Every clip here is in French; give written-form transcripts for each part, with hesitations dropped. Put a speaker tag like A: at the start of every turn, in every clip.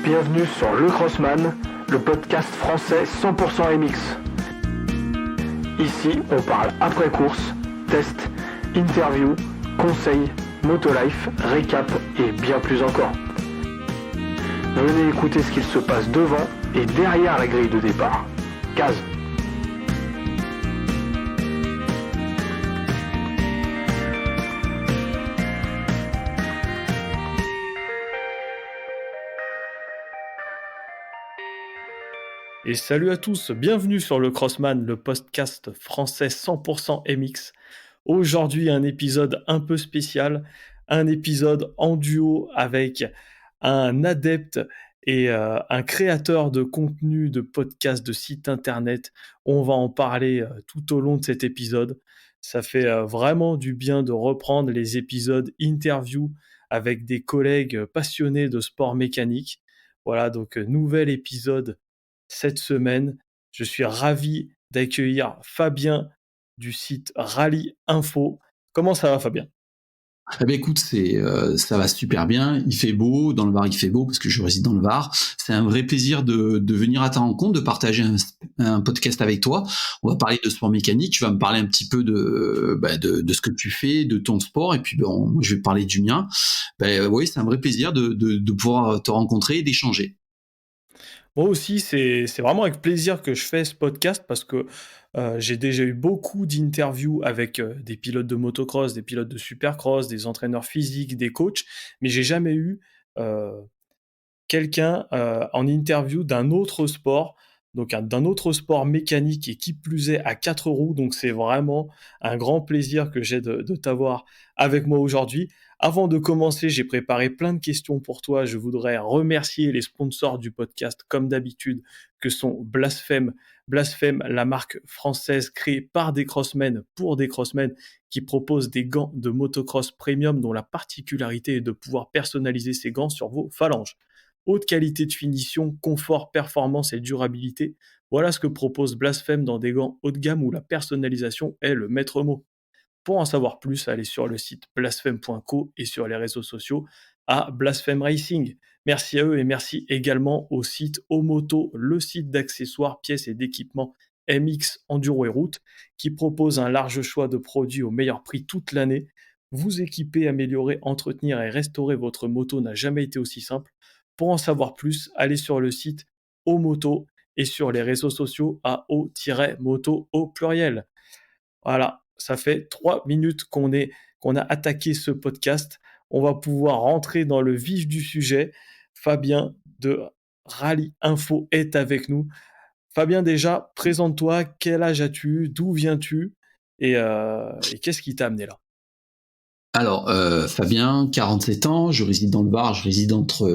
A: Bienvenue sur Le Crossman, le podcast français 100% MX. Ici, on parle après-course, tests, interviews, conseils, motolife, récap et bien plus encore. Venez écouter ce qu'il se passe devant et derrière la grille de départ. Case.
B: Et salut à tous, bienvenue sur le Crossman, le podcast français 100% MX. Aujourd'hui, un épisode un peu spécial, un épisode en duo avec un adepte et un créateur de contenu, de podcast, de site internet. On va en parler tout au long de cet épisode. Ça fait vraiment du bien de reprendre les épisodes interview avec des collègues passionnés de sport mécanique. Voilà, donc nouvel épisode cette semaine. Je suis ravi d'accueillir Fabien du site Rally Info. Comment ça va, Fabien ?
C: Eh bien, écoute, ça va super bien. Il fait beau, dans le Var, il fait beau parce que je réside dans le Var. C'est un vrai plaisir de venir à ta rencontre, de partager un podcast avec toi. On va parler de sport mécanique. Tu vas me parler un petit peu de ce que tu fais, de ton sport, et puis moi, je vais parler du mien. Oui, c'est un vrai plaisir de pouvoir te rencontrer et d'échanger.
B: Moi aussi, c'est vraiment avec plaisir que je fais ce podcast parce que j'ai déjà eu beaucoup d'interviews avec des pilotes de motocross, des pilotes de supercross, des entraîneurs physiques, des coachs, mais j'ai jamais eu euh, quelqu'un en interview d'un autre sport, donc d'un autre sport mécanique et qui plus est à 4 roues. Donc c'est vraiment un grand plaisir que j'ai de t'avoir avec moi aujourd'hui. Avant de commencer, j'ai préparé plein de questions pour toi. Je voudrais remercier les sponsors du podcast, comme d'habitude, que sont Blasphème. Blasphème, la marque française créée par des crossmen pour des crossmen qui propose des gants de motocross premium dont la particularité est de pouvoir personnaliser ces gants sur vos phalanges. Haute qualité de finition, confort, performance et durabilité. Voilà ce que propose Blasphème dans des gants haut de gamme où la personnalisation est le maître mot. Pour en savoir plus, allez sur le site blasphème.co et sur les réseaux sociaux à Blasphème Racing. Merci à eux et merci également au site Omoto, le site d'accessoires, pièces et d'équipements MX Enduro et Route, qui propose un large choix de produits au meilleur prix toute l'année. Vous équiper, améliorer, entretenir et restaurer votre moto n'a jamais été aussi simple. Pour en savoir plus, allez sur le site Omoto et sur les réseaux sociaux à O-moto au pluriel. Voilà, ça fait 3 minutes qu'on a attaqué ce podcast. On va pouvoir rentrer dans le vif du sujet. Fabien de Rally Info est avec nous. Fabien, déjà, présente-toi. Quel âge as-tu ? D'où viens-tu ? Et qu'est-ce qui t'a amené là ?
C: Alors, Fabien, 47 ans, je réside dans le Var, je réside entre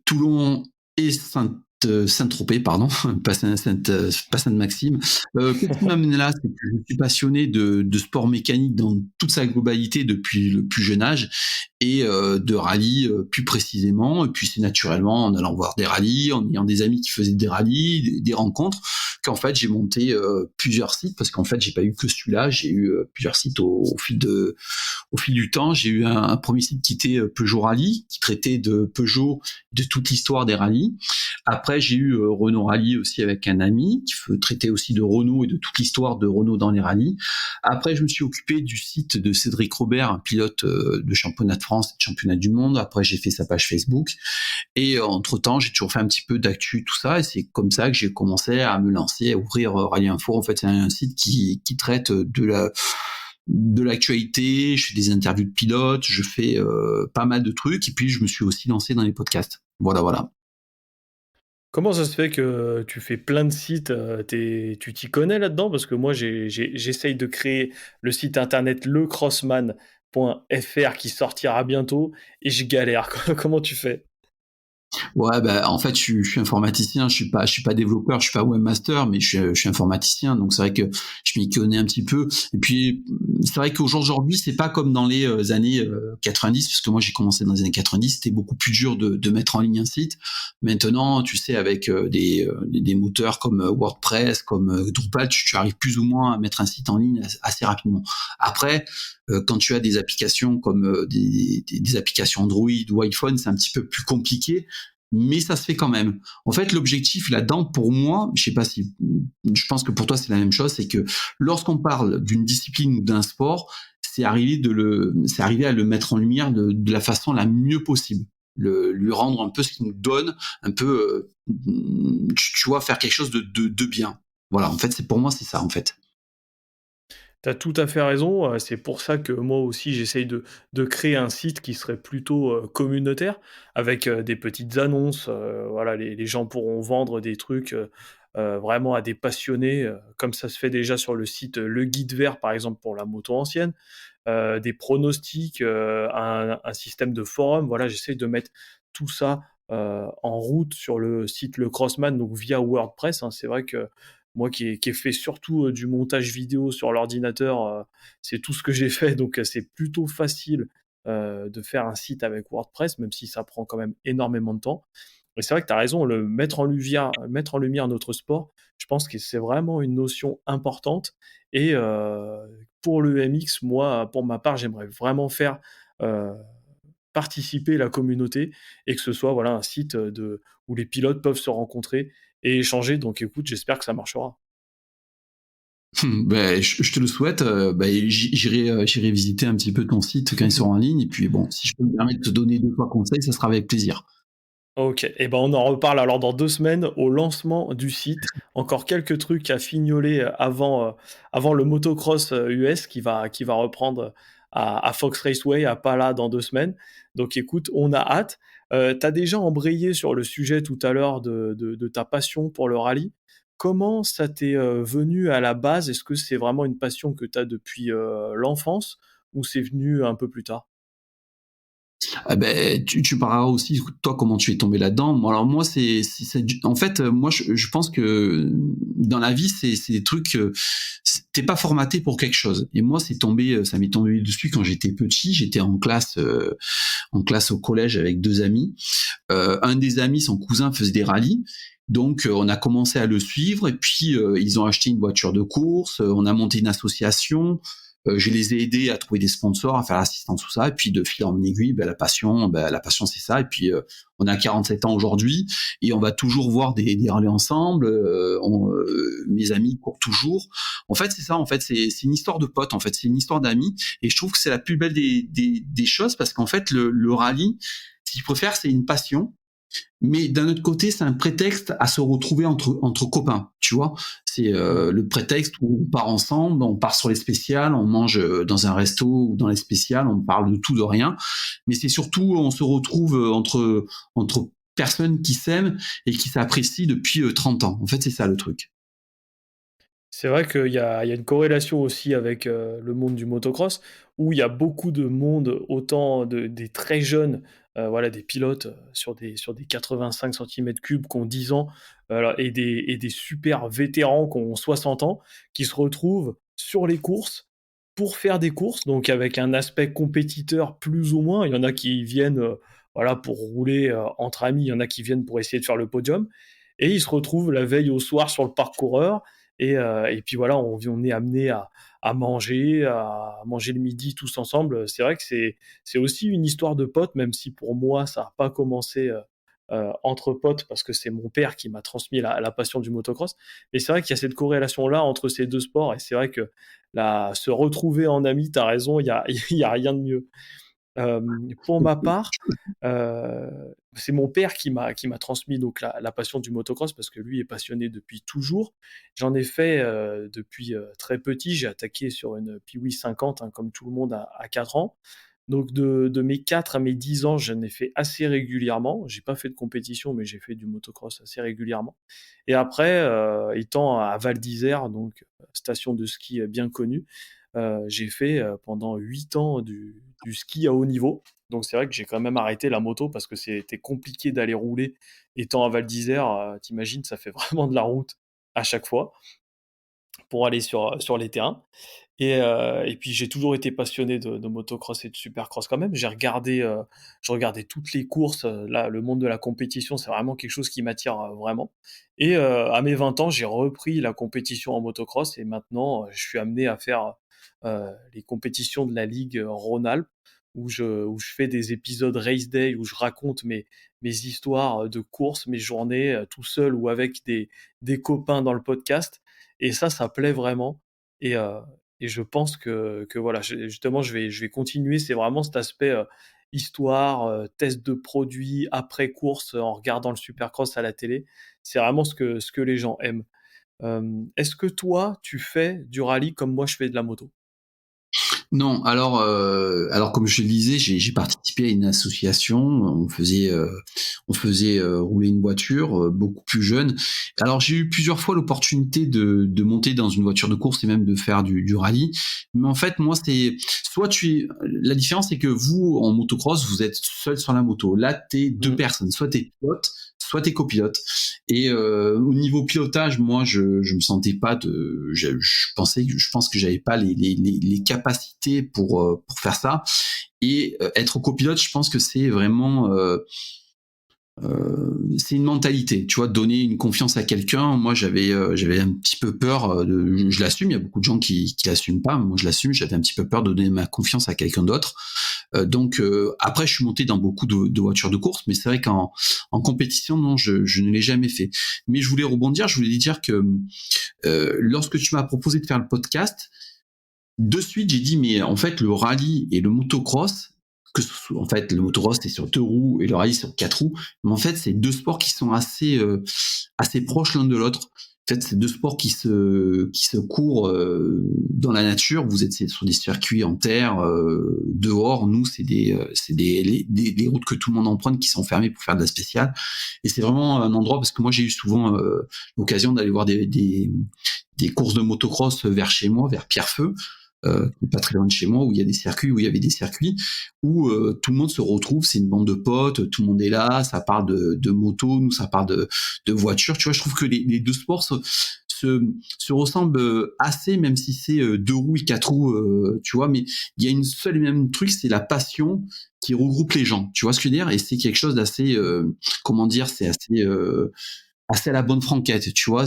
C: Toulon et Saint-Tropez, pardon, pas Sainte-Maxime. Qu'est-ce qui m'a amené là ? C'est que je suis passionné de sport mécanique dans toute sa globalité depuis le plus jeune âge et de rallye plus précisément. Et puis c'est naturellement en allant voir des rallyes, en ayant des amis qui faisaient des rallyes, des rencontres, qu'en fait j'ai monté plusieurs sites parce qu'en fait j'ai pas eu que celui-là, j'ai eu plusieurs sites au fil du temps. J'ai eu un premier site qui était Peugeot Rally, qui traitait de Peugeot, de toute l'histoire des rallyes. Après, j'ai eu Renault Rally aussi avec un ami qui traitait aussi de Renault et de toute l'histoire de Renault dans les rallyes. Après, je me suis occupé du site de Cédric Robert, un pilote de championnat de France et de championnat du monde. Après, j'ai fait sa page Facebook. Et entre-temps, j'ai toujours fait un petit peu d'actu, tout ça. Et c'est comme ça que j'ai commencé à me lancer, à ouvrir Rally Info. En fait, c'est un site qui traite de l'actualité, je fais des interviews de pilotes, je fais pas mal de trucs, et puis je me suis aussi lancé dans les podcasts. Voilà.
B: Comment ça se fait que tu fais plein de sites, tu t'y connais là-dedans? Parce que moi, j'essaye de créer le site internet lecrossman.fr qui sortira bientôt et je galère. Comment tu fais?
C: Ouais, en fait, je suis informaticien, je suis pas développeur, je suis pas webmaster, mais je suis informaticien, donc c'est vrai que je m'y connais un petit peu. Et puis, c'est vrai qu'aujourd'hui, c'est pas comme dans les années 90, parce que moi, j'ai commencé dans les années 90, c'était beaucoup plus dur de mettre en ligne un site. Maintenant, tu sais, avec des moteurs comme WordPress, comme Drupal, tu arrives plus ou moins à mettre un site en ligne assez rapidement. Après, quand tu as des applications comme des applications Android ou iPhone, c'est un petit peu plus compliqué. mais ça se fait quand même. En fait, l'objectif là-dedans, pour moi, je sais pas si, je pense que pour toi c'est la même chose, c'est que lorsqu'on parle d'une discipline ou d'un sport, c'est arriver à le mettre en lumière de la façon la mieux possible. Lui rendre un peu ce qu'il nous donne, un peu, tu vois, faire quelque chose de bien. Voilà, en fait, pour moi, c'est ça, en fait.
B: Tu as tout à fait raison, c'est pour ça que moi aussi j'essaye de créer un site qui serait plutôt, communautaire avec, des petites annonces, voilà, les gens pourront vendre des trucs, vraiment à des passionnés, comme ça se fait déjà sur le site, Le Guide Vert par exemple pour la moto ancienne, des pronostics, un système de forum. Voilà, j'essaye de mettre tout ça, en route sur le site Le Crossman, donc via WordPress, hein. C'est vrai que moi qui ai fait surtout, du montage vidéo sur l'ordinateur, c'est tout ce que j'ai fait, donc c'est plutôt facile, de faire un site avec WordPress, même si ça prend quand même énormément de temps. Et c'est vrai que tu as raison, le mettre en lumière notre sport, je pense que c'est vraiment une notion importante et pour le MX, moi, pour ma part, j'aimerais vraiment faire, heu, participer la communauté et que ce soit, voilà, un site, où les pilotes peuvent se rencontrer et échanger. Donc écoute, j'espère que ça marchera.
C: Ben, je te le souhaite. Ben, j'irai visiter un petit peu ton site quand ils seront en ligne. Et puis bon, si je peux me permettre de te donner deux trois conseils, ça sera avec plaisir.
B: OK et ben, on en reparle alors dans 2 semaines au lancement du site. Encore quelques trucs à fignoler, avant le motocross, US qui va reprendre à Fox Raceway à Pala dans 2 semaines. Donc écoute, on a hâte. Tu as déjà embrayé sur le sujet tout à l'heure de ta passion pour le rallye. Comment ça t'est, venu à la base? Est-ce que c'est vraiment une passion que tu as depuis, l'enfance ou c'est venu un peu plus tard?
C: Ah ben, tu parleras aussi, toi, comment tu es tombé là-dedans. Bon, alors moi, en fait, moi, je pense que dans la vie, c'est des trucs, t'es pas formaté pour quelque chose. Et moi, ça m'est tombé dessus quand j'étais petit. J'étais en classe au collège avec deux amis. Un des amis, son cousin faisait des rallyes. Donc, on a commencé à le suivre et puis ils ont acheté une voiture de course. On a monté une association. Je les ai aidés à trouver des sponsors, à faire l'assistance, tout ça. Et puis de fil en aiguille, la passion c'est ça. Et puis on a 47 ans aujourd'hui et on va toujours voir des rallyes ensemble. Mes amis courent toujours. En fait, c'est ça. En fait, c'est une histoire de potes. En fait, c'est une histoire d'amis. Et je trouve que c'est la plus belle des choses parce qu'en fait, le rallye, si je préfère, c'est une passion. Mais d'un autre côté, c'est un prétexte à se retrouver entre copains, tu vois. C'est le prétexte où on part ensemble, on part sur les spéciales, on mange dans un resto ou dans les spéciales, on parle de tout, de rien. Mais c'est surtout, on se retrouve entre personnes qui s'aiment et qui s'apprécient depuis 30 ans. En fait, c'est ça le truc.
B: C'est vrai qu'il y a une corrélation aussi avec, le monde du motocross, où il y a beaucoup de monde, autant des très jeunes, voilà, des pilotes, sur des 85 cm3 qui ont 10 ans, et des super vétérans qui ont 60 ans, qui se retrouvent sur les courses, pour faire des courses, donc avec un aspect compétiteur plus ou moins. Il y en a qui viennent, voilà, pour rouler, entre amis, il y en a qui viennent pour essayer de faire le podium et ils se retrouvent la veille au soir sur le parcoureur et puis voilà, on est amené à manger le midi tous ensemble. C'est vrai que c'est aussi une histoire de potes, même si pour moi ça a pas commencé, entre potes parce que c'est mon père qui m'a transmis la passion du motocross. Mais c'est vrai qu'il y a cette corrélation-là entre ces 2 sports et c'est vrai que se retrouver en amis, tu as raison, il y a il y a rien de mieux. Pour ma part, c'est mon père qui m'a transmis donc la passion du motocross parce que lui est passionné depuis toujours. J'en ai fait, depuis, très petit. J'ai attaqué sur une Piwi 50, hein, comme tout le monde à 4 ans. Donc de mes 4 à mes 10 ans, j'en ai fait assez régulièrement. J'ai pas fait de compétition, mais j'ai fait du motocross assez régulièrement et après, étant à Val d'Isère, donc station de ski, bien connue, j'ai fait, pendant 8 ans du ski à haut niveau. Donc c'est vrai que j'ai quand même arrêté la moto parce que c'était compliqué d'aller rouler étant à Val d'Isère, tu ça fait vraiment de la route à chaque fois pour aller sur les terrains et puis j'ai toujours été passionné de motocross et de supercross quand même. Je regardais toutes les courses, là, le monde de la compétition, c'est vraiment quelque chose qui m'attire, vraiment et à mes 20 ans, j'ai repris la compétition en motocross et maintenant, je suis amené à faire, les compétitions de la Ligue, Rhône-Alpes où je fais des épisodes Race Day, où je raconte mes histoires de course, mes journées tout seul ou avec des copains dans le podcast. Et ça plaît vraiment. Et, euh, et je pense que voilà, justement, je vais continuer. C'est vraiment cet aspect histoire, test de produits après course en regardant le Supercross à la télé. C'est vraiment ce que les gens aiment. Est-ce que toi, tu fais du rallye comme moi je fais de la moto?
C: Non, alors comme je le disais, j'ai participé à une association. On faisait rouler une voiture beaucoup plus jeune. Alors j'ai eu plusieurs fois l'opportunité de monter dans une voiture de course et même de faire du rallye. Mais en fait, moi, la différence, c'est que vous en motocross, vous êtes seul sur la moto. Là, t'es deux
B: Mmh.
C: personnes, soit t'es pilote, soit t'es copilote. Et au niveau pilotage, moi, je me sentais pas je pense que j'avais pas les capacités pour faire ça. Et être copilote, je pense que c'est vraiment c'est une mentalité, tu vois, donner une confiance à quelqu'un. Moi, j'avais un petit peu peur je l'assume. Il y a beaucoup de gens qui l'assument pas. Moi, je l'assume. J'avais un petit peu peur de donner ma confiance à quelqu'un d'autre. Donc après, je suis monté dans beaucoup de voitures de course, mais c'est vrai qu'en compétition, non, je ne l'ai jamais fait. Mais je voulais rebondir. Je voulais dire que lorsque tu m'as proposé de faire le podcast, de suite, j'ai dit, mais en fait, le rallye et le motocross, en fait, le motocross, c'est sur 2 roues et le rallye, sur 4 roues. Mais en fait, c'est 2 sports qui sont assez proches l'un de l'autre. En fait, c'est 2 sports qui se courent dans la nature. Vous êtes sur des circuits en terre, dehors. Nous, c'est des routes que tout le monde emprunte qui sont fermées pour faire de la spéciale. Et c'est vraiment un endroit, parce que moi, j'ai eu souvent l'occasion d'aller voir des courses de motocross vers chez moi, vers Pierrefeu, pas très loin de chez moi, où il y avait des circuits où tout le monde se retrouve, c'est une bande de potes, tout le monde est là, ça parle de moto, nous ça parle de voiture. Tu vois, je trouve que les 2 sports se ressemblent assez, même si c'est 2 roues et 4 roues, tu vois, mais il y a une seule et même truc, c'est la passion qui regroupe les gens. Tu vois ce que je veux dire? Et c'est quelque chose d'assez, comment dire, c'est assez à la bonne franquette, tu vois.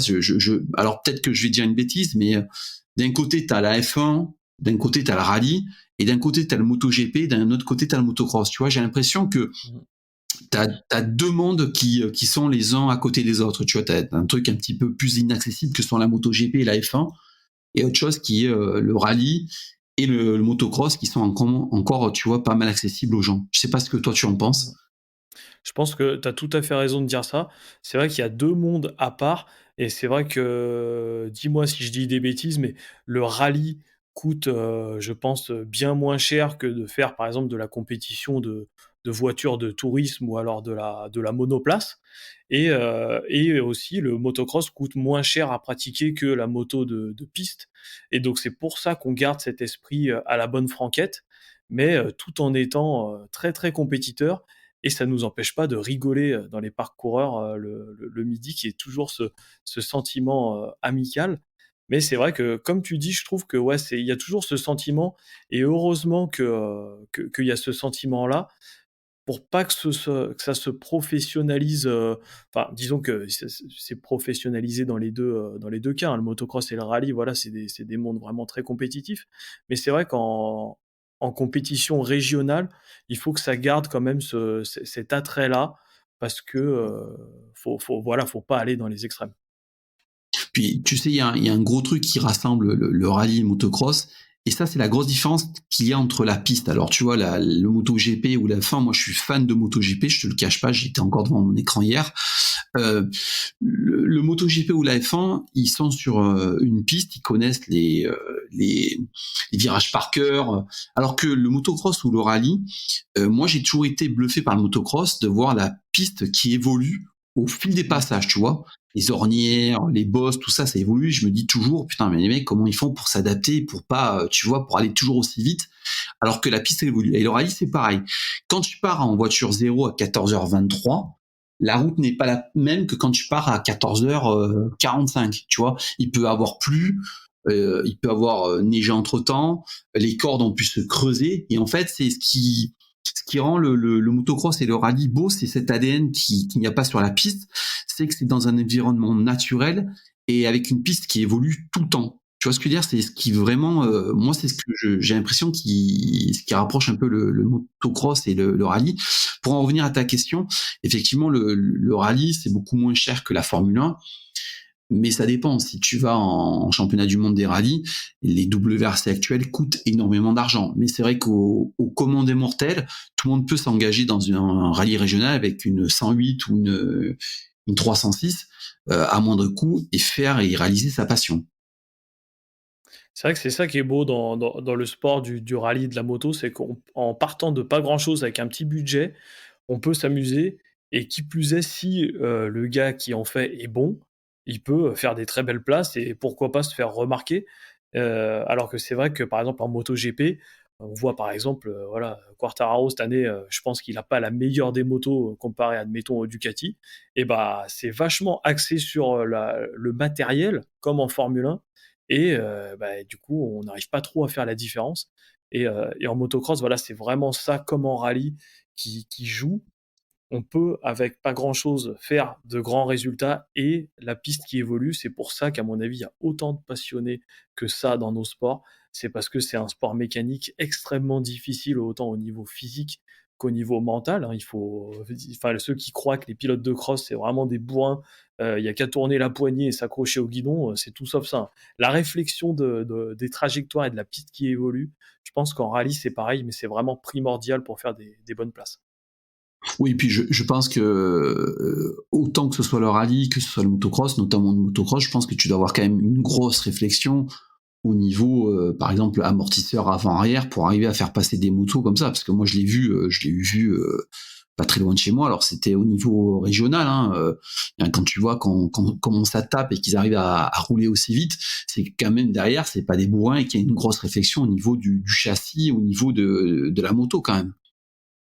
C: Alors peut-être que je vais dire une bêtise, mais d'un côté, tu as la F1, d'un côté, tu as le rallye, et d'un côté, tu as le MotoGP, d'un autre côté, tu as le motocross. Tu vois, j'ai l'impression que
B: Mmh.
C: tu as 2 mondes qui sont les uns à côté des autres. Tu vois, tu as un truc un petit peu plus inaccessible que sont la MotoGP et la F1, et autre chose qui est le rallye et le motocross qui sont encore, tu vois, pas mal accessibles aux gens. Je sais pas ce que toi tu en
B: Mmh.
C: penses.
B: Je pense que tu as tout à fait raison de dire ça. C'est vrai qu'il y a 2 mondes à part et c'est vrai que, dis-moi si je dis des bêtises, mais le rallye coûte, je pense, bien moins cher que de faire, par exemple, de la compétition de voitures de tourisme ou alors de la monoplace et aussi le motocross coûte moins cher à pratiquer que la moto de piste et donc c'est pour ça qu'on garde cet esprit, à la bonne franquette, mais tout en étant, très, très compétiteur et ça nous empêche pas de rigoler, dans les parcs coureurs, le midi, qui est toujours ce sentiment, amical. Mais c'est vrai que, comme tu dis, je trouve que, ouais, il y a toujours ce sentiment et heureusement qu'il y a ce sentiment-là pour pas que ça se professionnalise, enfin, disons que c'est professionnalisé dans les deux cas, hein. Le motocross et le rallye, voilà, c'est des mondes vraiment très compétitifs. Mais c'est vrai qu'en compétition régionale, il faut que ça garde quand même cet attrait-là parce que, voilà, faut pas aller dans les extrêmes.
C: Puis, tu sais, il y a un gros truc qui rassemble le rallye et le motocross. Et ça, c'est la grosse différence qu'il y a entre la piste. Alors, tu vois, le MotoGP ou la F1, moi, je suis fan de MotoGP, je te le cache pas, j'étais encore devant mon écran hier. Euh, le MotoGP ou la F1, ils sont sur une piste, ils connaissent les virages par cœur. Alors que le motocross ou le rallye, moi, j'ai toujours été bluffé par le motocross de voir la piste qui évolue au fil des
B: Mmh.
C: passages, tu vois. Les ornières, les bosses, tout ça, ça évolue. Je me dis toujours, putain, mais les mecs, comment ils font pour s'adapter, pour pas, tu vois, pour aller toujours aussi vite, alors que la piste évolue. Et le rallye, c'est pareil. Quand tu pars en voiture 0 à 14h23, la route n'est pas la même que quand tu pars à 14h45, tu vois. Il peut avoir plu, il peut avoir neigé entre-temps, les cordes ont pu se creuser, et en fait, c'est ce qui rend le motocross et le rallye beau, c'est cet ADN qu'il n'y a pas sur la piste, c'est que c'est dans un environnement naturel et avec une piste qui évolue tout le temps. Tu vois ce que je veux dire? C'est ce qui vraiment, moi, c'est ce que j'ai l'impression ce qui rapproche un peu le motocross et le rallye. Pour en revenir à ta question, effectivement, le rallye, c'est beaucoup moins cher que la Formule 1, mais ça dépend. Si tu vas en championnat du monde des rallyes, les WRC actuels coûtent énormément d'argent. Mais c'est vrai au commun des mortels, tout le monde peut s'engager dans un rallye régional avec une 108 ou une 306 à moindre coût et faire et réaliser sa passion.
B: C'est vrai que c'est ça qui est beau dans le sport du rallye de la moto, c'est qu'en partant de pas grand-chose avec un petit budget, on peut s'amuser et qui plus est, si, le gars qui en fait est bon, il peut faire des très belles places et pourquoi pas se faire remarquer. Alors que c'est vrai que, par exemple, en MotoGP, on voit, par exemple, voilà, Quartararo cette année, je pense qu'il a pas la meilleure des motos, comparé, admettons, au Ducati et bah, c'est vachement axé sur, le matériel comme en Formule 1 et bah, du coup, on n'arrive pas trop à faire la différence et en motocross, voilà, c'est vraiment ça comme en rallye qui joue. On peut, avec pas grand-chose, faire de grands résultats et la piste qui évolue. C'est pour ça qu'à mon avis, il y a autant de passionnés que ça dans nos sports. C'est parce que c'est un sport mécanique extrêmement difficile, autant au niveau physique qu'au niveau mental, hein. Il faut, enfin, ceux qui croient que les pilotes de cross, c'est vraiment des bourrins, il y a qu'à tourner la poignée et s'accrocher au guidon, c'est tout sauf ça, hein. La réflexion des trajectoires et de la piste qui évolue, je pense qu'en rallye, c'est pareil, mais c'est vraiment primordial pour faire des bonnes places.
C: Oui, et puis je pense que autant que ce soit le rallye, que ce soit le motocross, notamment le motocross, je pense que tu dois avoir quand même une grosse réflexion au niveau, par exemple, amortisseur avant-arrière pour arriver à faire passer des motos comme ça. Parce que moi, je l'ai vu pas très loin de chez moi. Alors, c'était au niveau régional. Hein, quand tu vois comment ça tape et qu'ils arrivent à rouler aussi vite, c'est quand même derrière, c'est pas des bourrins et qu'il y a une grosse réflexion au niveau du châssis, au niveau de la moto quand même.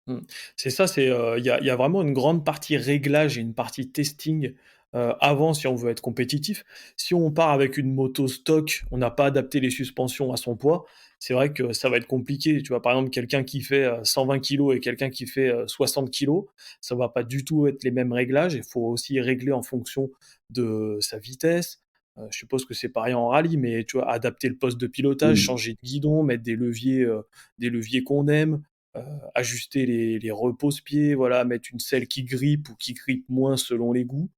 B: Mmh. C'est ça, il y a vraiment une grande partie réglage et une partie testing, avant si on veut être compétitif. Si on part avec une moto stock, on n'a pas adapté les suspensions à son poids, c'est vrai que ça va être compliqué. Tu vois, par exemple, quelqu'un qui fait, 120 kilogrammes et quelqu'un qui fait, 60 kilogrammes, ça va pas du tout être les mêmes réglages. Il faut aussi régler en fonction de sa vitesse. Je suppose que c'est pareil en rallye, mais tu vois, adapter le poste de pilotage,
C: Oui.
B: changer de guidon, mettre des leviers qu'on aime, heu, ajuster les repose-pieds, voilà, mettre une selle qui grippe ou qui grippe moins selon les goûts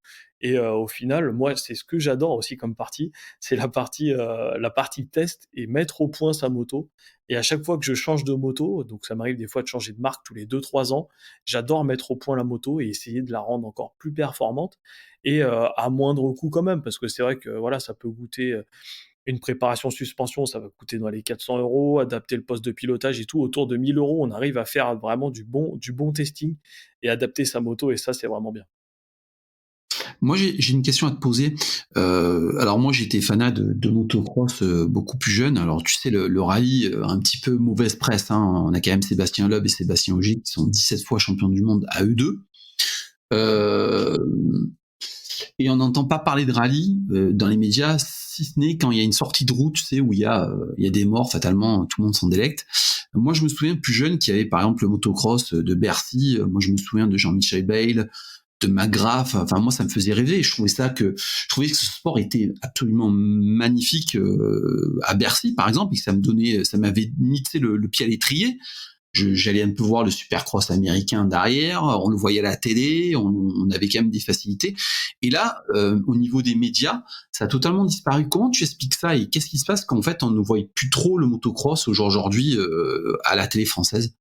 B: et au final, moi, c'est ce que j'adore aussi comme partie, c'est la partie test et mettre au point sa moto et à chaque fois que je change de moto, donc ça m'arrive des fois de changer de marque tous les 2-3 ans, j'adore mettre au point la moto et essayer de la rendre encore plus performante et à moindre coût quand même parce que c'est vrai que, voilà, ça peut coûter, une préparation suspension, ça va coûter dans les 400 €, adapter le poste de pilotage et tout, autour de 1 000 €, on arrive à faire vraiment du bon testing et adapter sa moto et ça, c'est vraiment bien.
C: Moi, j'ai une question à te poser. Alors moi, j'étais fanat de motocross beaucoup plus jeune. Alors tu sais, le rallye, un petit peu mauvaise presse. Hein. On a quand même Sébastien Loeb et Sébastien Ogier qui sont 17 fois champions du monde à eux deux. Euh, et on n'entend pas parler de rallye dans les médias, si ce n'est quand il y a une sortie de route, tu sais, où il y a des morts, fatalement, tout le monde s'en délecte. Moi, je me souviens plus jeune qu'il y avait par exemple le motocross de Bercy. Moi, je me souviens de Jean-Michel Bayle, de McGrath. Enfin, moi, ça me faisait rêver. Je trouvais que ce sport était absolument magnifique à Bercy, par exemple, et que ça m'avait mis, tu sais, le pied à l'étrier. J'allais un peu voir le supercross américain derrière, on le voyait à la télé, on avait quand même des facilités. Et là, au niveau des médias, ça a totalement disparu. Comment tu expliques ça et qu'est-ce qui se passe qu'en fait on ne voit plus trop le motocross aujourd'hui à la télé française?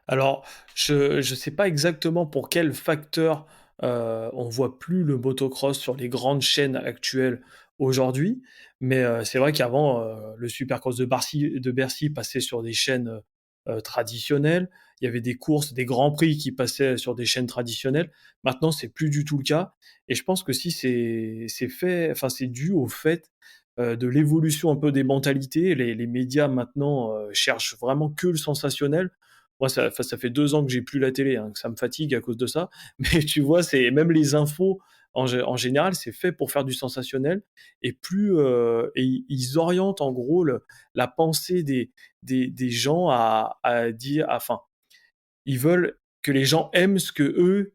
B: Alors, je sais pas exactement pour quel facteur, on voit plus le motocross sur les grandes chaînes actuelles aujourd'hui, mais c'est vrai qu'avant, le Supercross de Bercy passait sur des chaînes, traditionnelles. Il y avait des courses, des grands prix qui passaient sur des chaînes traditionnelles. Maintenant, c'est plus du tout le cas et je pense que si c'est dû au fait, de l'évolution un peu des mentalités. Les médias maintenant, cherchent vraiment que le sensationnel. Moi, ça fait 2 ans que j'ai plus la télé, hein, que ça me fatigue à cause de ça. Mais tu vois, c'est même les infos en général, c'est fait pour faire du sensationnel et ils orientent en gros la pensée des gens à dire enfin, ils veulent que les gens aiment ce que eux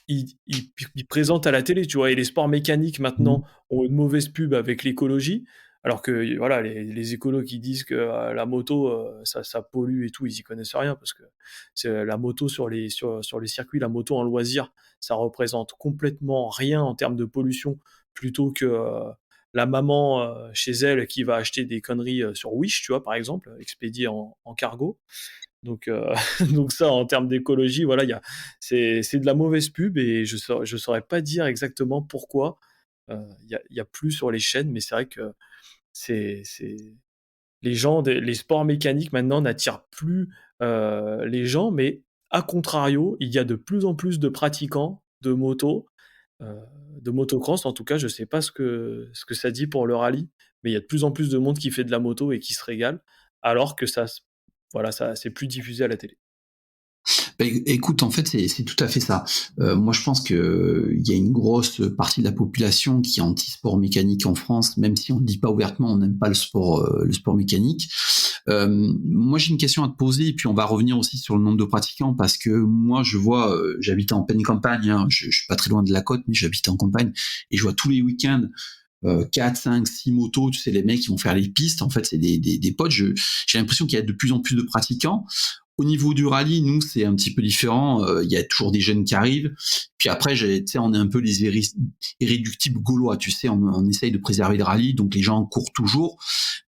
B: ils présentent à la télé, tu vois? Et les sports mécaniques maintenant ont une mauvaise pub avec l'écologie. Alors que voilà, les écolos qui disent que la moto, ça pollue et tout, ils y connaissent rien parce que c'est la moto sur les circuits, la moto en loisir, ça représente complètement rien en termes de pollution, plutôt que la maman chez elle qui va acheter des conneries sur Wish, tu vois, par exemple, expédiées en cargo. Donc, donc ça, en termes d'écologie, voilà, c'est de la mauvaise pub et je saurais pas dire exactement pourquoi il y a plus sur les chaînes, mais c'est vrai que c'est les gens, les sports mécaniques maintenant n'attirent plus les gens, mais à contrario, il y a de plus en plus de pratiquants de moto, euh, de motocross. En tout cas, je sais pas ce que ça dit pour le rallye, mais il y a de plus en plus de monde qui fait de la moto et qui se régale, alors que voilà, ça, c'est plus diffusé à la télé.
C: Bah, écoute, en fait, c'est tout à fait ça. Moi, je pense que il y a une grosse partie de la population qui est anti-sport mécanique en France, même si on ne dit pas ouvertement, on n'aime pas le sport mécanique. Moi, j'ai une question à te poser, et puis on va revenir aussi sur le nombre de pratiquants, parce que moi, je vois, j'habite en pleine campagne, hein, je suis pas très loin de la côte, mais j'habite en campagne, et je vois tous les week-ends 4, 5, 6 motos, tu sais, les mecs qui vont faire les pistes, en fait, c'est des potes. J'ai l'impression qu'il y a de plus en plus de pratiquants. Au niveau du rallye, nous, c'est un petit peu différent. Il y a toujours des jeunes qui arrivent. Puis après, tu sais, on est un peu les irréductibles gaulois. Tu sais, on essaye de préserver le rallye, donc les gens courent toujours.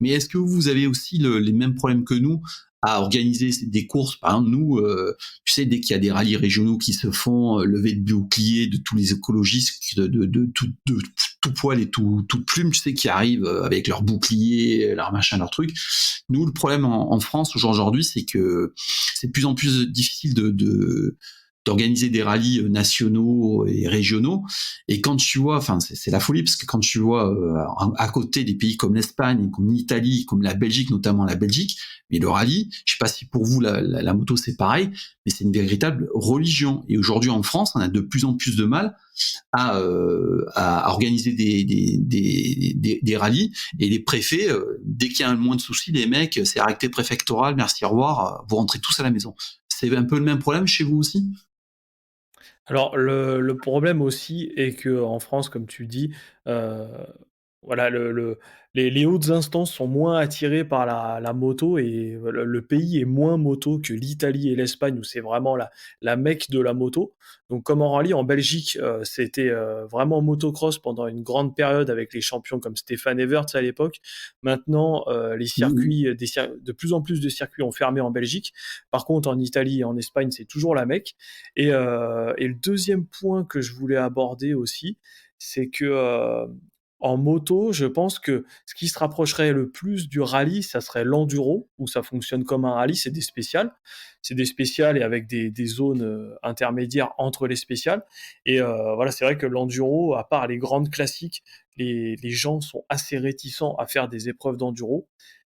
C: Mais est-ce que vous avez aussi les mêmes problèmes que nous à organiser des courses? Par exemple, nous, tu sais, dès qu'il y a des rallyes régionaux qui se font, lever de boucliers de tous les écologistes de tout poil et tout plume, tu sais, qui arrivent avec leurs boucliers, leurs machins, leurs trucs. Nous, le problème en France aujourd'hui, c'est que c'est de plus en plus difficile d'organiser des rallyes nationaux et régionaux. Et quand tu vois, enfin, c'est la folie, parce que quand tu vois à côté des pays comme l'Espagne, comme l'Italie, comme la Belgique, notamment la Belgique, mais le rallye, je sais pas si pour vous la moto c'est pareil, mais c'est une véritable religion. Et aujourd'hui en France, on a de plus en plus de mal à organiser des rallyes, et les préfets, dès qu'il y a un moins de soucis, les mecs, c'est arrêté préfectoral, merci, au revoir, vous rentrez tous à la maison. C'est un peu le même problème chez vous aussi?
B: Alors le problème aussi est que en France, comme tu dis, heu, voilà, les hautes instances sont moins attirées par la moto et le pays est moins moto que l'Italie et l'Espagne où c'est vraiment la Mecque de la moto. Donc comme en rallye, en Belgique, c'était, vraiment motocross pendant une grande période avec les champions comme Stéphane Everts à l'époque. Maintenant, les
C: Mmh.
B: circuits, de plus en plus de circuits ont fermé en Belgique. Par contre, en Italie et en Espagne, c'est toujours la Mecque. Et le deuxième point que je voulais aborder aussi, c'est que en moto, je pense que ce qui se rapprocherait le plus du rallye, ça serait l'enduro, où ça fonctionne comme un rallye, c'est des spéciales. C'est des spéciales et avec des zones intermédiaires entre les spéciales. Et voilà, c'est vrai que l'enduro, à part les grandes classiques, les gens sont assez réticents à faire des épreuves d'enduro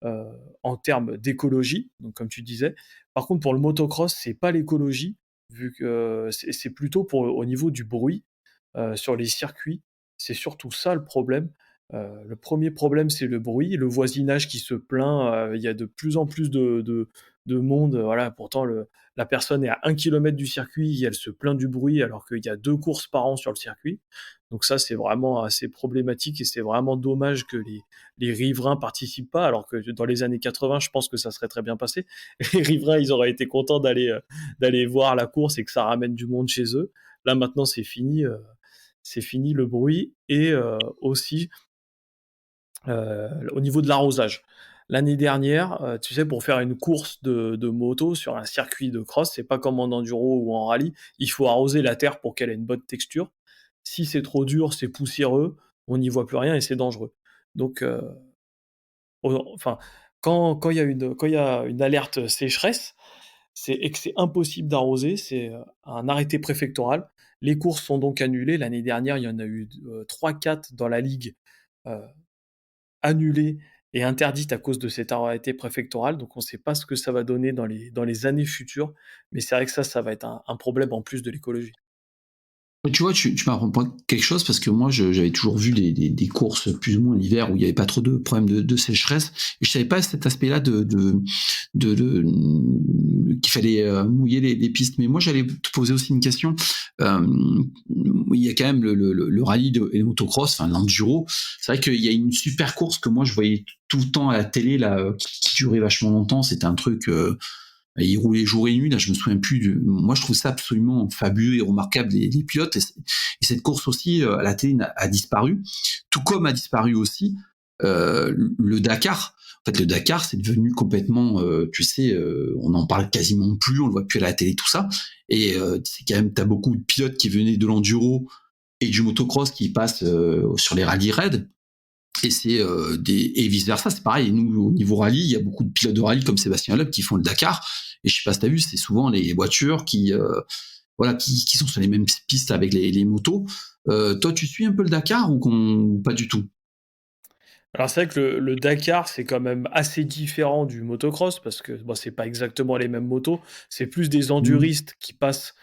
B: euh, en termes d'écologie, donc comme tu disais. Par contre, pour le motocross, c'est pas l'écologie, vu que c'est plutôt au niveau du bruit sur les circuits. C'est surtout ça le problème. Le premier problème, c'est le bruit, le voisinage qui se plaint. Il y a de plus en plus de monde. Voilà, pourtant, la personne est à 1 kilomètre du circuit et elle se plaint du bruit alors qu'il y a 2 courses par an sur le circuit. Donc ça, c'est vraiment assez problématique et c'est vraiment dommage que les riverains participent pas, alors que dans les années 80, je pense que ça serait très bien passé. Les riverains, ils auraient été contents d'aller voir la course et que ça ramène du monde chez eux. Là, maintenant, c'est fini le bruit et aussi au niveau de l'arrosage. L'année dernière, tu sais, pour faire une course de moto sur un circuit de cross, c'est pas comme en enduro ou en rallye, il faut arroser la terre pour qu'elle ait une bonne texture. Si c'est trop dur, c'est poussiéreux, on n'y voit plus rien et c'est dangereux. Donc, enfin, quand il y a une alerte sécheresse, et que c'est impossible d'arroser, c'est un arrêté préfectoral. Les courses sont donc annulées. L'année dernière, il y en a eu 3-4 dans la ligue euh, annulées et interdites à cause de cet arrêté préfectoral. Donc on ne sait pas ce que ça va donner dans les années futures. Mais c'est vrai que ça va être un problème en plus de l'écologie.
C: Tu vois, tu m'apprends pas quelque chose, parce que moi, j'avais toujours vu des courses plus ou moins l'hiver où il n'y avait pas trop de problèmes de sécheresse. Et je savais pas cet aspect-là qui fallait mouiller les pistes. Mais moi, j'allais te poser aussi une question. Il y a quand même le rallye et le motocross, enfin l'enduro. C'est vrai qu'il y a une super course que moi je voyais tout le temps à la télé là, qui durait vachement longtemps. C'était un truc. Il roulait jour et nuit. Là, je me souviens plus. Moi, je trouve ça absolument fabuleux et remarquable les pilotes. Et cette course aussi à la télé a disparu, tout comme a disparu aussi le Dakar. En fait, le Dakar, c'est devenu complètement, on n'en parle quasiment plus, on le voit plus à la télé, tout ça. Et c'est quand même, t'as beaucoup de pilotes qui venaient de l'enduro et du motocross qui passent sur les rallyes raids. Et c'est et vice versa, c'est pareil. Nous, au niveau rallye, il y a beaucoup de pilotes de rallye comme Sébastien Loeb qui font le Dakar. Et je sais pas si t'as vu, c'est souvent les voitures qui sont sur les mêmes pistes avec les motos. Toi, tu suis un peu le Dakar ou pas du tout?
B: Alors c'est vrai que le Dakar, c'est quand même assez différent du motocross parce que bon, c'est pas exactement les mêmes motos. C'est plus des
C: Mmh.
B: enduristes qui passent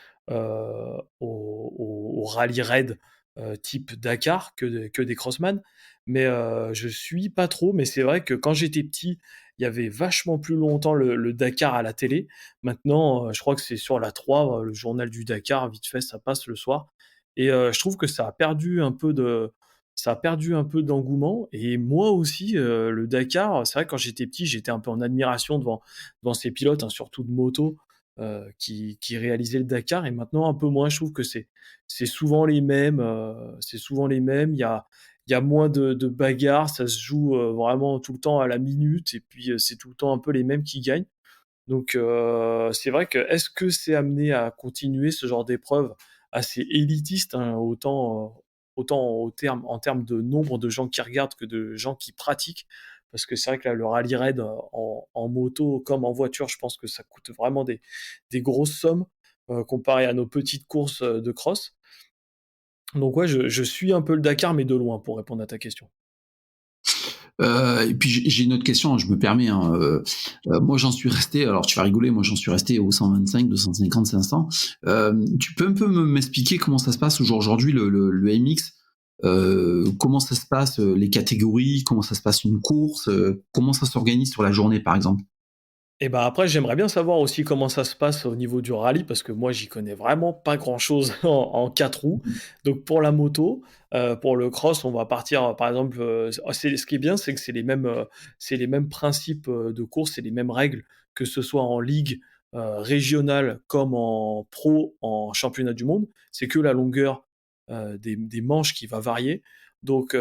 B: au rallye raid type Dakar que des crossman. Mais je suis pas trop. Mais c'est vrai que quand j'étais petit, il y avait vachement plus longtemps le Dakar à la télé. Maintenant, je crois que c'est sur la 3, le journal du Dakar, vite fait, ça passe le soir. Et je trouve que ça a perdu un peu d'engouement et moi aussi, le Dakar, c'est vrai que quand j'étais petit, j'étais un peu en admiration devant ces pilotes, hein, surtout de moto, qui réalisaient le Dakar et maintenant un peu moins. Je trouve que c'est souvent les mêmes, c'est souvent les mêmes. Il y a moins de bagarres, ça se joue, vraiment tout le temps à la minute et puis, c'est tout le temps un peu les mêmes qui gagnent. Donc c'est vrai que est-ce que c'est amené à continuer ce genre d'épreuve assez élitiste, hein, autant en termes de nombre de gens qui regardent que de gens qui pratiquent? Parce que c'est vrai que là, le rallye raid, en moto comme en voiture, je pense que ça coûte vraiment des grosses sommes, comparé à nos petites courses, de cross. Donc ouais, je suis un peu le Dakar, mais de loin, pour répondre à ta question.
C: Et puis j'ai une autre question, je me permets. Hein, moi, j'en suis resté. Alors, tu vas rigoler. Moi, j'en suis resté au 125, 250, 500. Tu peux un peu m'expliquer comment ça se passe aujourd'hui le MX. Comment ça se passe les catégories, comment ça se passe une course, comment ça s'organise sur la journée, par exemple.
B: Et bah, après, j'aimerais bien savoir aussi comment ça se passe au niveau du rallye, parce que moi, j'y connais vraiment pas grand-chose en 4 roues. Donc pour la moto, pour le cross, on va partir, par exemple, c'est ce qui est bien, c'est que c'est les mêmes principes, de course, c'est les mêmes règles, que ce soit en ligue, régionale comme en pro, en championnat du monde. C'est que la longueur, des manches qui va varier. Donc,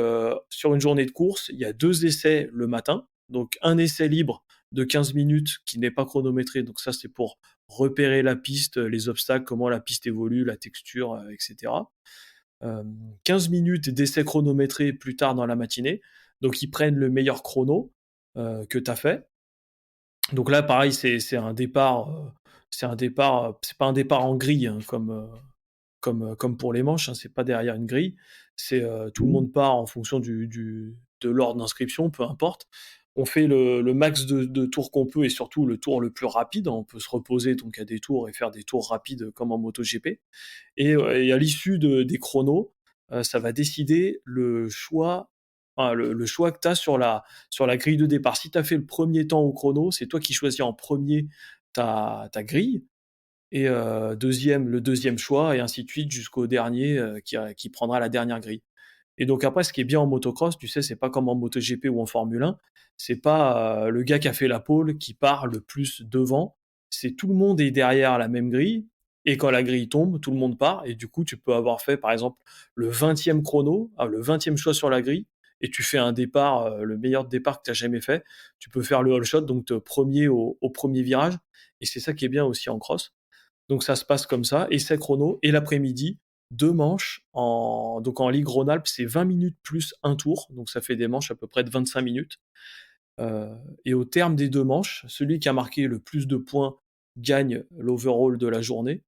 B: sur une journée de course, il y a 2 essais le matin, donc un essai libre de 15 minutes qui n'est pas chronométré. Donc ça, c'est pour repérer la piste, les obstacles, comment la piste évolue, la texture, etc. 15 minutes d'essai chronométré plus tard dans la matinée. Donc ils prennent le meilleur chrono que tu as fait. Donc là, pareil, c'est un départ, c'est pas un départ en grille, hein, comme pour les manches, hein, c'est pas derrière une grille. C'est tout le
C: Mmh.
B: monde part en fonction de l'ordre d'inscription, peu importe. On fait le max de tours qu'on peut et surtout le tour le plus rapide. On peut se reposer donc à des tours et faire des tours rapides comme en MotoGP. Et à l'issue des chronos, ça va décider le choix, enfin, le choix que tu as sur la grille de départ. Si tu as fait le premier temps au chrono, c'est toi qui choisis en premier ta grille et le deuxième choix et ainsi de suite jusqu'au dernier, qui prendra la dernière grille. Et donc après, ce qui est bien en motocross, tu sais, c'est pas comme en MotoGP ou en Formule 1, c'est pas, le gars qui a fait la pole qui part le plus devant, c'est tout le monde est derrière la même grille et quand la grille tombe, tout le monde part et du coup, tu peux avoir fait, par exemple, le 20e chrono, le 20e choix sur la grille et tu fais un départ, le meilleur départ que tu as jamais fait. Tu peux faire le all shot, donc te 1 au 1er virage et c'est ça qui est bien aussi en cross. Donc ça se passe comme ça, essai chrono et l'après-midi, 2 manches donc en Ligue Rhône-Alpes, c'est 20 minutes plus un tour, donc ça fait des manches à peu près de 25 minutes. Heu et au terme des 2 manches, celui qui a marqué le plus de points gagne l'overall de la journée.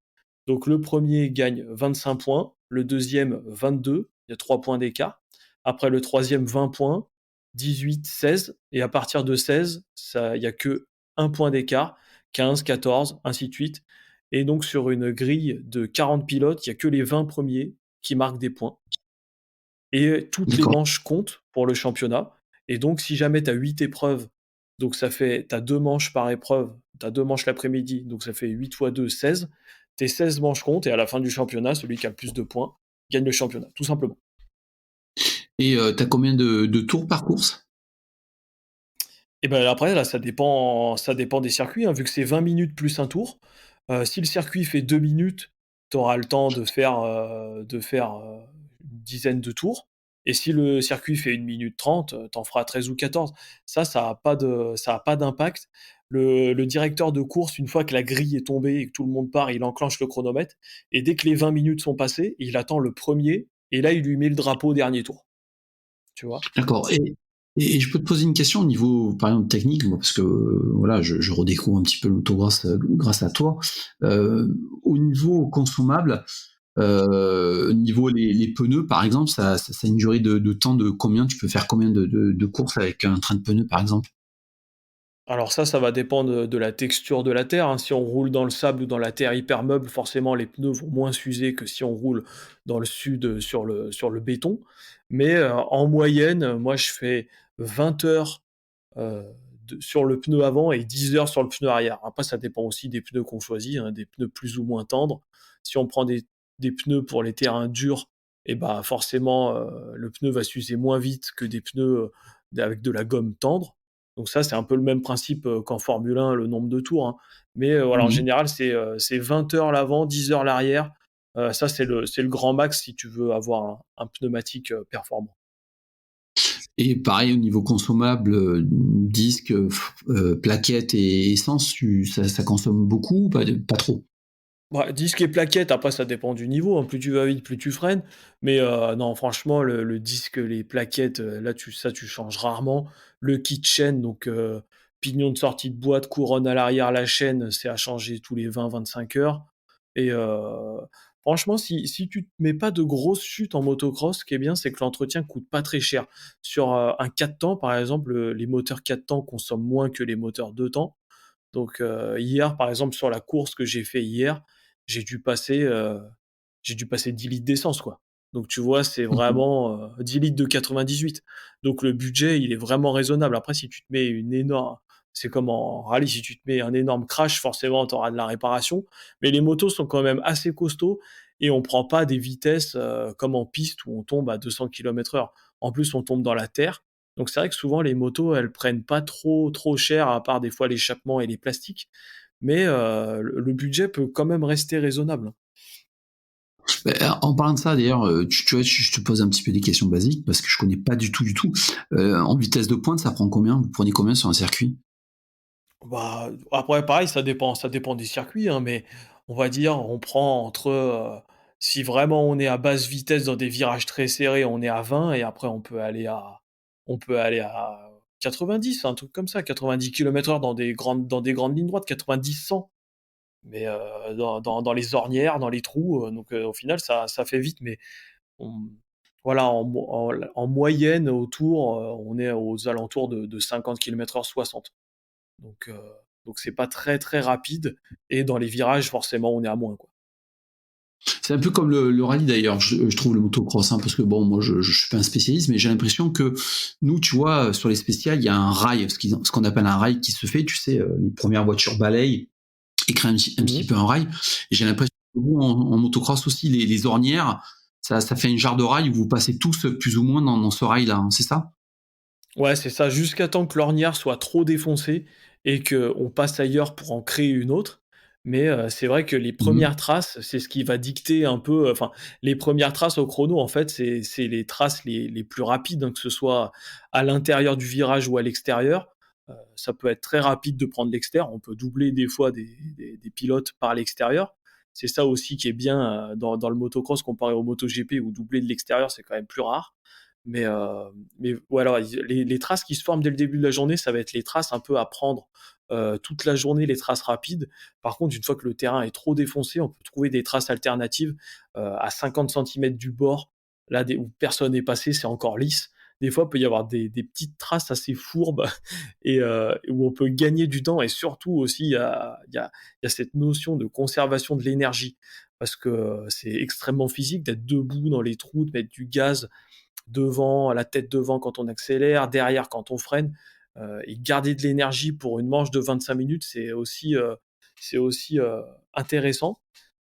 B: Donc le premier gagne 25 points, le deuxième 22, il y a 3 points d'écart. Après le troisième 20 points, 18, 16 et à partir de 16, il y a que un point d'écart, 15, 14, ainsi de suite et donc sur une grille de 40 pilotes, il y a que les 20 premiers qui marquent des points et toutes les
C: D'accord.
B: manches comptent pour le championnat et donc si jamais tu as 8 épreuves Donc ça fait, tu as 2 manches par épreuve, tu as 2 manches l'après-midi, donc ça fait 8 fois 2, 16. Tes 16 manches comptent et à la fin du championnat, celui qui a le plus de points gagne le championnat, tout simplement.
C: Et t'as combien de tours par course?
B: Et ben après là, ça dépend des circuits, hein, vu que c'est 20 minutes plus un tour. Si le circuit fait 2 minutes, tu auras le temps de faire une dizaine de tours et si le circuit fait 1 minute 30, tu en feras 13 ou 14. Ça a pas d'impact. Le directeur de course, une fois que la grille est tombée et que tout le monde part, il enclenche le chronomètre et dès que les 20 minutes sont passées, il attend le premier et là, il lui met le drapeau au dernier tour, tu vois?
C: D'accord. Et je peux te poser une question au niveau, par exemple, technique, moi, parce que voilà, je redécouvre un petit peu l'auto grâce à toi. Au niveau consommable, niveau les pneus, par exemple, ça a une durée de temps de combien? Tu peux faire combien de courses avec un train de pneus, par exemple?
B: Alors ça va dépendre de la texture de la terre, hein. Si on roule dans le sable ou dans la terre hyper meuble, forcément les pneus vont moins s'user que si on roule dans le sud, sur le béton. Mais, en moyenne, moi je fais 20 heures, heu, sur le pneu avant et 10 heures sur le pneu arrière. Après ça dépend aussi des pneus qu'on choisit, hein, des pneus plus ou moins tendres. Si on prend des pneus pour les terrains durs et bah, forcément, le pneu va s'user moins vite que des pneus, avec de la gomme tendre. Donc ça, c'est un peu le même principe, qu'en Formule 1, le nombre de tours, hein. Mais, voilà, en
C: Mmh.
B: général, c'est 20 heures l'avant, 10 heures l'arrière. Ça, c'est le grand max si tu veux avoir un pneumatique, performant.
C: Et pareil au niveau consommable, disques, plaquettes et essence, ça consomme beaucoup ou pas trop?
B: Bah, disque et plaquettes, après ça dépend du niveau, hein, plus tu vas vite, plus tu freines. Mais, non, franchement, le disque, les plaquettes, là, tu changes rarement. Le kit chaîne, donc, pignon de sortie de boîte, couronne à l'arrière, la chaîne, c'est à changer tous les 20-25 heures. Et, franchement, si tu te mets pas de grosses chutes en motocross, ce qui est bien, c'est que l'entretien coûte pas très cher. Sur, un 4 temps, par exemple, les moteurs 4 temps consomment moins que les moteurs 2 temps. Donc, hier, par exemple, sur la course que j'ai fait hier, j'ai dû passer, heu, j'ai dû passer 10 litres d'essence, quoi. Donc tu vois, c'est
C: Mmh.
B: vraiment, 10 litres de 98. Donc le budget, il est vraiment raisonnable. Après, si tu te mets c'est comme en rallye, si tu te mets un énorme crash, forcément, tu auras de la réparation. Mais les motos sont quand même assez costauds et on prend pas des vitesses, comme en piste où on tombe à 200 km/h. En plus, on tombe dans la terre. Donc c'est vrai que souvent les motos, elles prennent pas trop, trop cher à part des fois l'échappement et les plastiques. Mais, le budget peut quand même rester raisonnable.
C: Bah, en parlant de ça d'ailleurs, tu vois, je te pose un petit peu des questions basiques parce que je connais pas du tout. En vitesse de pointe, ça prend combien? Vous prenez combien sur un circuit?
B: Bah, après pareil, ça dépend des circuits, hein, mais on va dire, on prend entre, si vraiment on est à basse vitesse dans des virages très serrés, on est à 20 et après on peut aller à 90, un truc comme ça, 90 km/h dans des grandes lignes droites, 90-100. Mais, dans les ornières, dans les trous, donc, au final ça fait vite, mais on voilà, en moyenne autour, on est aux alentours de 50 km/h, 60. Donc, c'est pas très, très rapide et dans les virages, forcément, on est à moins, quoi.
C: C'est un peu comme le rallye d'ailleurs, je trouve le motocross, hein, parce que bon, moi je suis pas un spécialiste, mais j'ai l'impression que nous, tu vois, sur les spéciales, il y a un rail, ce qu'on appelle un rail qui se fait, tu sais, les premières voitures balayent et créent un petit
B: Mmh.
C: peu un rail. Et j'ai l'impression que vous, en motocross aussi, les ornières, ça fait une jarre de rail où vous passez tous plus ou moins dans ce rail-là, hein, c'est ça?
B: Ouais, c'est ça, jusqu'à temps que l'ornière soit trop défoncée et qu'on passe ailleurs pour en créer une autre. Mais, c'est vrai que les
C: Mmh.
B: premières traces, c'est ce qui va dicter un peu, enfin, les premières traces au chrono, en fait, c'est les traces les plus rapides, hein, que ce soit à l'intérieur du virage ou à l'extérieur. Ça peut être très rapide de prendre l'extérieur. On peut doubler des fois des pilotes par l'extérieur. C'est ça aussi qui est bien, dans le motocross comparé au MotoGP où doubler de l'extérieur, c'est quand même plus rare. Mais, voilà, les traces qui se forment dès le début de la journée, ça va être les traces un peu à prendre, toute la journée, les traces rapides. Par contre, une fois que le terrain est trop défoncé, on peut trouver des traces alternatives, à 50 centimètres du bord, là des où personne n'est passé, c'est encore lisse. Des fois, il peut y avoir des petites traces assez fourbes et, où on peut gagner du temps et surtout aussi il y a cette notion de conservation de l'énergie. Parce que, c'est extrêmement physique d'être debout dans les trous, de mettre du gaz devant, la tête devant quand on accélère, derrière quand on freine. et garder de l'énergie pour une manche de 25 minutes, c'est aussi intéressant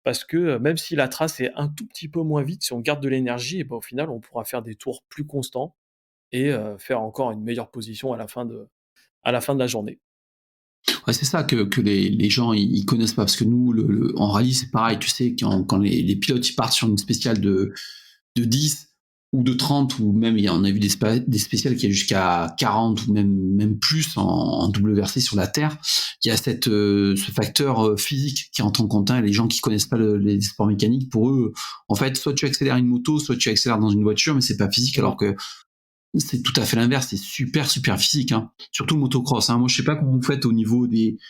B: parce que même si la trace est un tout petit peu moins vite, si on garde de l'énergie, et ben, au final, on pourra faire des tours plus constants et faire encore une meilleure position à la fin de la journée.
C: Ouais, c'est ça que les gens ils connaissent pas parce que nous en rallye c'est pareil, tu sais quand les pilotes ils partent sur une spéciale de 10 ou de 30 ou même on a vu des spéciales qui a jusqu'à 40 ou même plus en WRC sur la terre. Il y a ce facteur physique qui entre en compte, et les gens qui connaissent pas les sports mécaniques, pour eux en fait soit tu accélères une moto, soit tu accélères dans une voiture, mais c'est pas physique, alors que c'est tout à fait l'inverse, c'est super super physique, hein. Surtout le motocross, hein. Moi je sais pas comment vous faites au niveau du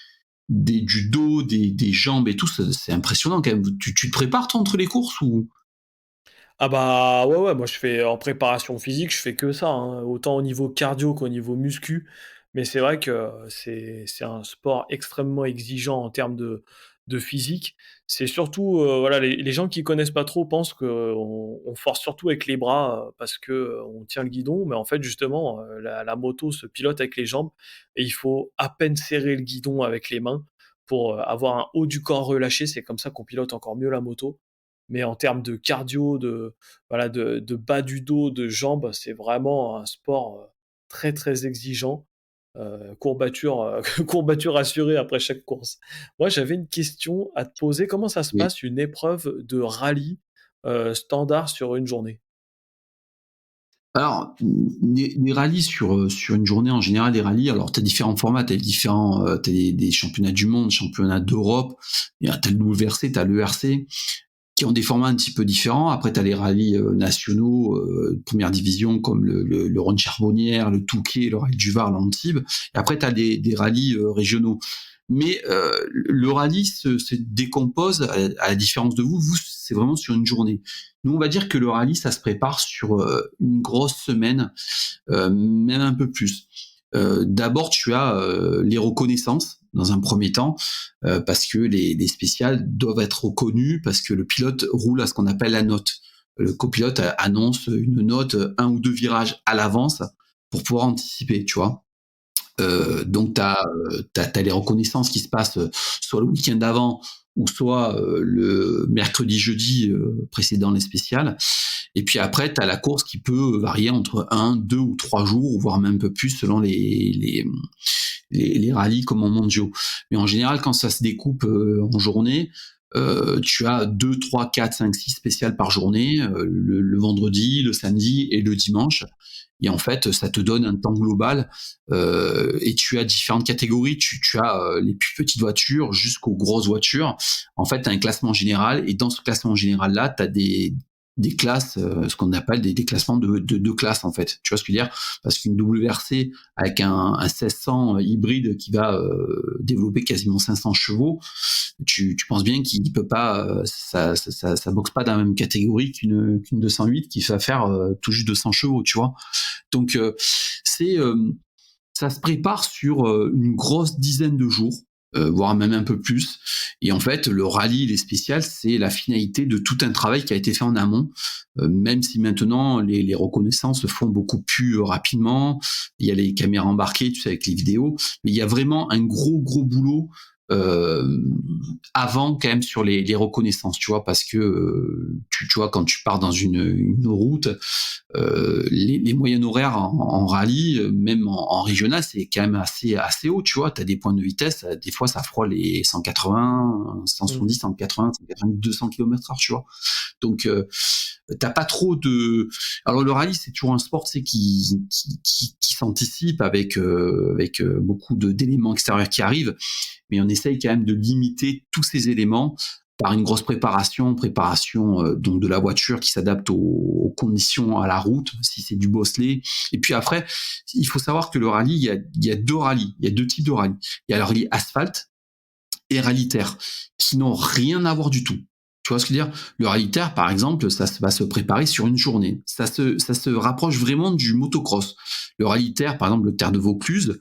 C: dos, des jambes et tout, c'est impressionnant quand même. Tu te prépares toi entre les courses ou?
B: Ah bah, ouais, ouais, moi je fais en préparation physique, je fais que ça, hein, autant au niveau cardio qu'au niveau muscu. Mais c'est vrai que c'est un sport extrêmement exigeant en termes de physique. C'est surtout, voilà, les gens qui connaissent pas trop pensent qu'on force surtout avec les bras, parce que, on tient le guidon. Mais en fait, justement, la moto se pilote avec les jambes et il faut à peine serrer le guidon avec les mains pour, avoir un haut du corps relâché. C'est comme ça qu'on pilote encore mieux la moto. Mais en termes de cardio, voilà, de bas du dos, de jambes, c'est vraiment un sport, très, très exigeant. Courbature, courbature assurée après chaque course. Moi, j'avais une question à te poser. Comment ça se
C: Oui.
B: passe une épreuve de rallye, standard sur une journée?
C: Alors, les rallyes sur une journée, en général, des rallyes, alors tu as différents formats, tu as différents, tu des championnats du monde, championnats d'Europe, tu as le WRC, tu as l'ERC, qui ont des formats un petit peu différents. Après, tu as les rallyes nationaux, première division, comme le Rhône Charbonnière, le Touquet, le Rallye du Var, l'Antibes. Et après, tu as des rallyes régionaux. Mais le rallye se décompose, à la différence de vous, c'est vraiment sur une journée. Nous, on va dire que le rallye, ça se prépare sur une grosse semaine, même un peu plus. D'abord, tu as les reconnaissances dans un premier temps, parce que les spéciales doivent être reconnues, parce que le pilote roule à ce qu'on appelle la note. Le copilote annonce une note, un ou deux virages à l'avance pour pouvoir anticiper, tu vois. Donc, tu as les reconnaissances qui se passent soit le week-end d'avant ou soit le mercredi, jeudi précédant les spéciales. Et puis après, tu as la course qui peut varier entre 1, 2 ou 3 jours, voire même un peu plus selon les rallyes comme en mondiaux. Mais en général, quand ça se découpe en journée, tu as 2, 3, 4, 5, 6 spéciales par journée, le vendredi, le samedi et le dimanche. Et en fait, ça te donne un temps global, et tu as différentes catégories. Tu as les plus petites voitures jusqu'aux grosses voitures. En fait, tu as un classement général, et dans ce classement général-là, tu as des classes, ce qu'on appelle des classements de classes, en fait. Tu vois ce que je veux dire? Parce qu'une WRC avec un 1600 hybride qui va développer quasiment 500 chevaux, tu penses bien qu'il peut pas, ça boxe pas dans la même catégorie qu'une 208 qui va faire tout juste 200 chevaux, tu vois. Donc c'est ça se prépare sur une grosse dizaine de jours, voire même un peu plus. Et en fait, le rallye, les spéciales, c'est la finalité de tout un travail qui a été fait en amont. Même si maintenant les reconnaissances se font beaucoup plus rapidement, il y a les caméras embarquées, tu sais, avec les vidéos, mais il y a vraiment un gros boulot avant quand même sur les reconnaissances, tu vois, parce que tu vois, quand tu pars dans une route, les moyennes horaires en rallye, même en régional, c'est quand même assez haut, tu vois. Tu as des points de vitesse, des fois ça frôle les 180, 170, 180, 190, 200 km/h, tu vois. Donc t'as pas trop de. Alors le rallye, c'est toujours un sport, tu sais, qui s'anticipe avec beaucoup d'éléments extérieurs qui arrivent, mais on essaye quand même de limiter tous ces éléments par une grosse préparation donc de la voiture qui s'adapte aux conditions à la route, si c'est du bosselet. Et puis après, il faut savoir que le rallye, il y a deux rallyes, il y a deux types de rallye. Il y a le rallye asphalte et rallye terre, qui n'ont rien à voir du tout. Tu vois ce que je veux dire? Le rallye terre, par exemple, ça va se préparer sur une journée. Ça se rapproche vraiment du motocross. Le rallye terre, par exemple, le terre de Vaucluse,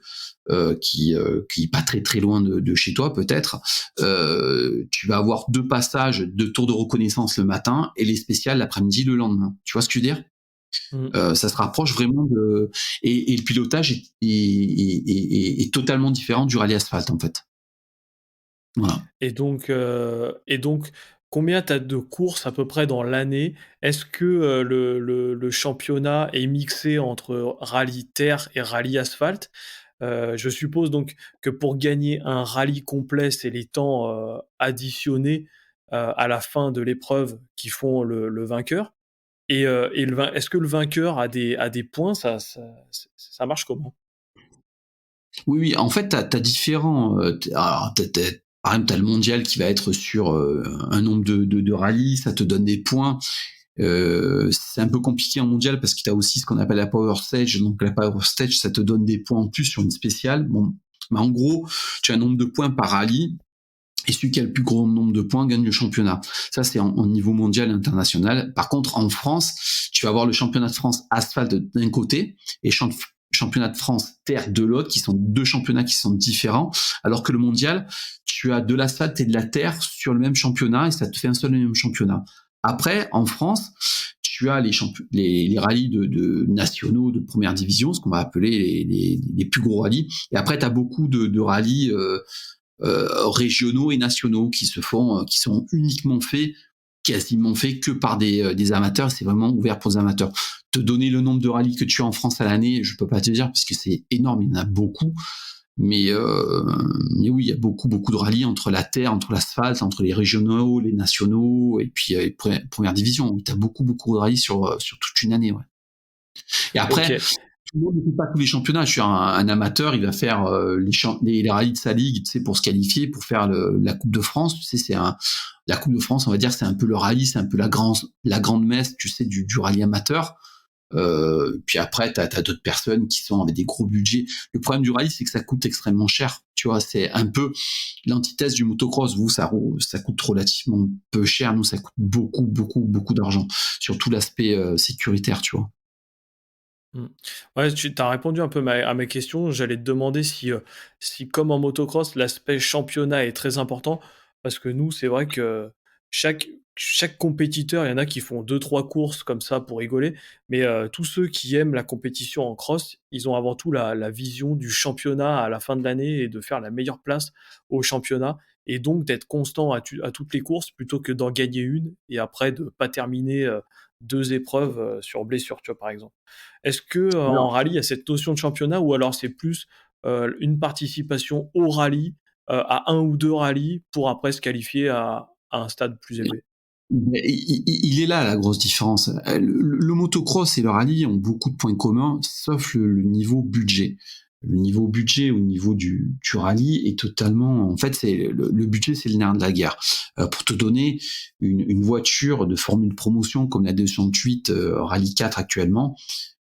C: qui est pas très très loin de chez toi peut-être, tu vas avoir 2 passages de tours de reconnaissance le matin et les spéciales l'après-midi le lendemain. Tu vois ce que je veux dire?
B: Mmh.
C: Ça se rapproche vraiment de... Et le pilotage est totalement différent du rallye asphalte, en fait. Voilà.
B: Et donc, combien tu as de courses à peu près dans l'année? Est-ce que, le championnat est mixé entre rallye terre et rallye asphalte? Je suppose donc que pour gagner un rallye complet, c'est les temps, additionnés, à la fin de l'épreuve qui font le vainqueur? Et est-ce que le vainqueur a des points? Ça marche comment?
C: Oui, oui, en fait, tu as différents, alors par exemple, tu as le mondial qui va être sur, un nombre de rallyes, ça te donne des points. C'est un peu compliqué en mondial parce que tu as aussi ce qu'on appelle la Power Stage. Donc la Power Stage, ça te donne des points en plus sur une spéciale. Bon, mais en gros, tu as un nombre de points par rallye et celui qui a le plus grand nombre de points gagne le championnat. Ça, c'est en niveau mondial et international. Par contre, en France, tu vas avoir le championnat de France asphalte d'un côté et championnat de France terre de l'autre, qui sont deux championnats qui sont différents, alors que le mondial, tu as de l'asphalte et de la terre sur le même championnat et ça te fait un seul et même championnat. Après, en France, tu as les rallyes de nationaux de première division, ce qu'on va appeler les plus gros rallyes. Et après, tu as beaucoup de rallyes régionaux et nationaux qui se font, qui sont uniquement faits, quasiment faits que par des amateurs. C'est vraiment ouvert pour des amateurs. Te donner le nombre de rallyes que tu as en France à l'année, je peux pas te dire parce que c'est énorme, il y en a beaucoup. Mais oui, il y a beaucoup de rallyes entre la terre, entre l'asphalte, entre les régionaux, les nationaux, et puis première division. Tu as beaucoup de rallyes sur toute une année. Ouais. Et après,
B: OK.
C: tout le monde ne fait pas tous les championnats. Je suis un amateur, il va faire les rallyes de sa ligue, tu sais, pour se qualifier, pour faire la Coupe de France. Tu sais, la Coupe de France, on va dire, c'est un peu le rallye, c'est un peu la grande messe, tu sais, du rallye amateur. Puis après, t'as d'autres personnes qui sont avec des gros budgets. Le problème du rallye, c'est que ça coûte extrêmement cher. Tu vois, c'est un peu l'antithèse du motocross. Vous, ça coûte relativement peu cher. Nous, ça coûte beaucoup d'argent. Surtout l'aspect sécuritaire, tu vois.
B: Mmh. Ouais, tu as répondu un peu à mes questions. J'allais te demander si comme en motocross, l'aspect championnat est très important. Parce que nous, c'est vrai que chaque compétiteur, il y en a qui font deux trois courses comme ça pour rigoler, mais tous ceux qui aiment la compétition en cross, ils ont avant tout la vision du championnat à la fin de l'année et de faire la meilleure place au championnat et donc d'être constant à toutes les courses plutôt que d'en gagner une et après de pas terminer, 2 épreuves, sur blessure, tu vois, par exemple. Est-ce que, en rallye, il y a cette notion de championnat ou alors c'est plus, une participation au rallye, à un ou 2 rallyes pour après se qualifier à un stade plus élevé?
C: Mais il est là la grosse différence. Le motocross et le rallye ont beaucoup de points communs, sauf le niveau budget. Le niveau budget au niveau du rallye est totalement... En fait, le budget, c'est le nerf de la guerre. Pour te donner une voiture de formule promotion comme la 208 Rallye 4 actuellement,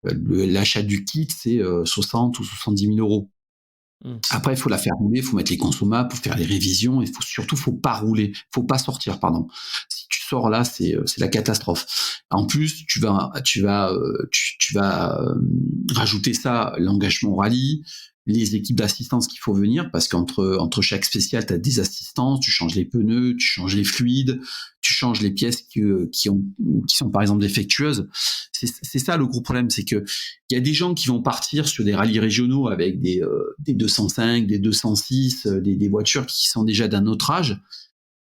C: l'achat du kit, c'est 60 ou 70 000 euros.
B: Mmh.
C: Après, il faut la faire rouler, il faut mettre les consommables, il faut faire les révisions, et faut pas rouler, faut pas sortir, pardon. Si tu sors là, c'est la catastrophe. En plus, tu vas rajouter ça, l'engagement rallye, les équipes d'assistance qu'il faut venir, parce qu'entre chaque spécial, tu as des assistances, tu changes les pneus, tu changes les fluides, tu changes les pièces qui sont par exemple défectueuses. C'est ça le gros problème, c'est que il y a des gens qui vont partir sur des rallyes régionaux avec des 205, des 206, des voitures qui sont déjà d'un autre âge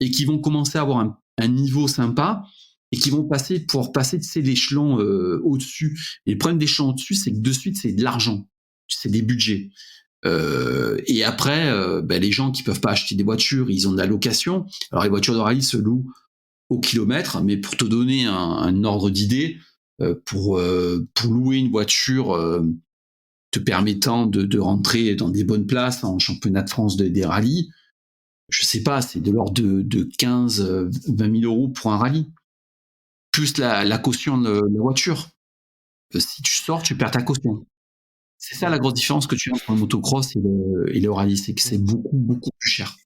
C: et qui vont commencer à avoir un niveau sympa et qui vont pouvoir passer, tu sais, l'échelon au-dessus. Et le problème d'échelon au-dessus, c'est que de suite, c'est de l'argent, c'est des budgets. Et après, les gens qui peuvent pas acheter des voitures, ils ont de la location. Alors les voitures de rallye se louent au kilomètre, mais pour te donner un ordre d'idée, pour louer une voiture te permettant de rentrer dans des bonnes places en championnat de France des rallyes, je sais pas, c'est de l'ordre de 15 20 000 euros pour un rallye, plus la caution de la voiture. Si tu sors, tu perds ta caution. C'est ça la
B: Mmh.
C: grosse différence que tu as entre le motocross et le rallye, c'est que c'est
B: Mmh.
C: beaucoup plus cher.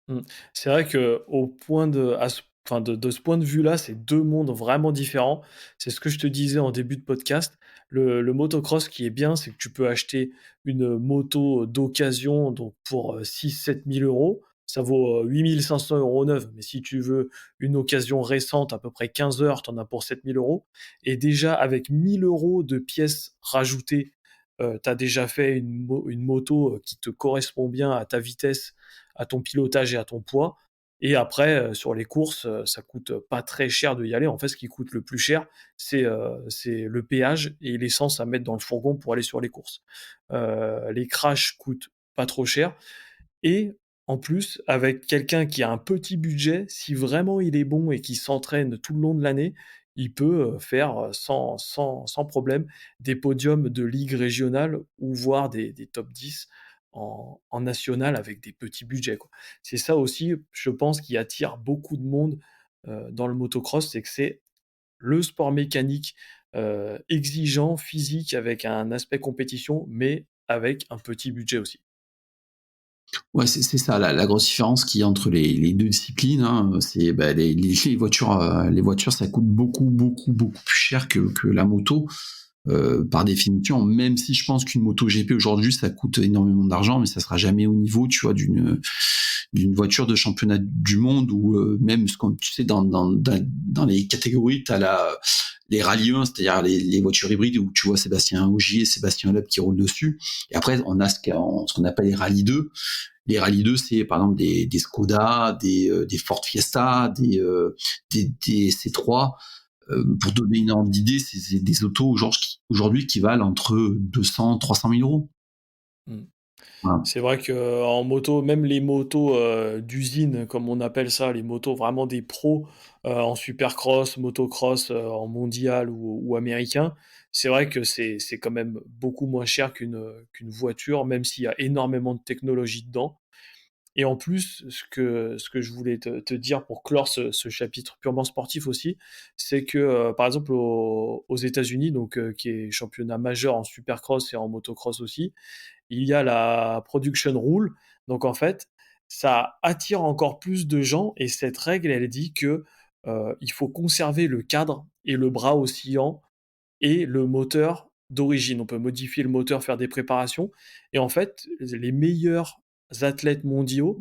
B: Mmh. C'est vrai qu'au point de à ce enfin de ce point de vue-là, c'est 2 mondes vraiment différents. C'est ce que je te disais en début de podcast. Le motocross, qui est bien, c'est que tu peux acheter une moto d'occasion donc pour, 6 000 7 000 €. ça vaut 8 500 € neuf. Mais si tu veux une occasion récente, à peu près 15 heures, tu en as pour 7 000 €. Et déjà, avec 1 000 € de pièces rajoutées, tu as déjà fait une moto qui te correspond bien à ta vitesse, à ton pilotage et à ton poids. Et après, sur les courses, ça coûte pas très cher de y aller. En fait, ce qui coûte le plus cher, c'est le péage et l'essence à mettre dans le fourgon pour aller sur les courses. Les crashs coûtent pas trop cher. Et en plus, avec quelqu'un qui a un petit budget, si vraiment il est bon et qu'il s'entraîne tout le long de l'année, il peut faire sans problème des podiums de ligue régionale ou voire des top 10 en national avec des petits budgets, quoi. C'est ça aussi, je pense, qui attire beaucoup de monde dans le motocross, c'est que c'est le sport mécanique exigeant, physique, avec un aspect compétition, mais avec un petit budget aussi.
C: Ouais, c'est ça la grosse différence qu'il y a entre les 2 disciplines, hein, c'est, bah, les voitures, ça coûte beaucoup, beaucoup, beaucoup plus cher que la moto, par définition. Même si je pense qu'une moto GP aujourd'hui, ça coûte énormément d'argent, mais ça sera jamais au niveau, tu vois, d'une voiture de championnat du monde ou même tu sais dans les catégories, tu as les rallyes 1, c'est-à-dire les voitures hybrides où tu vois Sébastien Ogier et Sébastien Loeb qui roulent dessus. Et après, on a ce qu'on appelle les rallyes 2. Les rallyes 2, c'est par exemple des Skoda, des Ford Fiesta, des C3. Pour donner une ordre d'idée, c'est des autos aujourd'hui qui valent entre 200 et 300 000 euros.
B: Mmh.
C: Voilà.
B: C'est vrai qu'en moto, même les motos d'usine, comme on appelle ça, les motos vraiment des pros en supercross, motocross, en mondial ou américain, c'est vrai que c'est quand même beaucoup moins cher qu'une voiture, même s'il y a énormément de technologie dedans. Et en plus, ce que je voulais te dire pour clore ce chapitre purement sportif aussi, c'est que, par exemple, aux États-Unis, donc, qui est championnat majeur en supercross et en motocross aussi, il y a la production rule. Donc en fait, ça attire encore plus de gens et cette règle, elle dit que il faut conserver le cadre et le bras oscillant et le moteur d'origine. On peut modifier le moteur, faire des préparations. Et en fait, les meilleurs athlètes mondiaux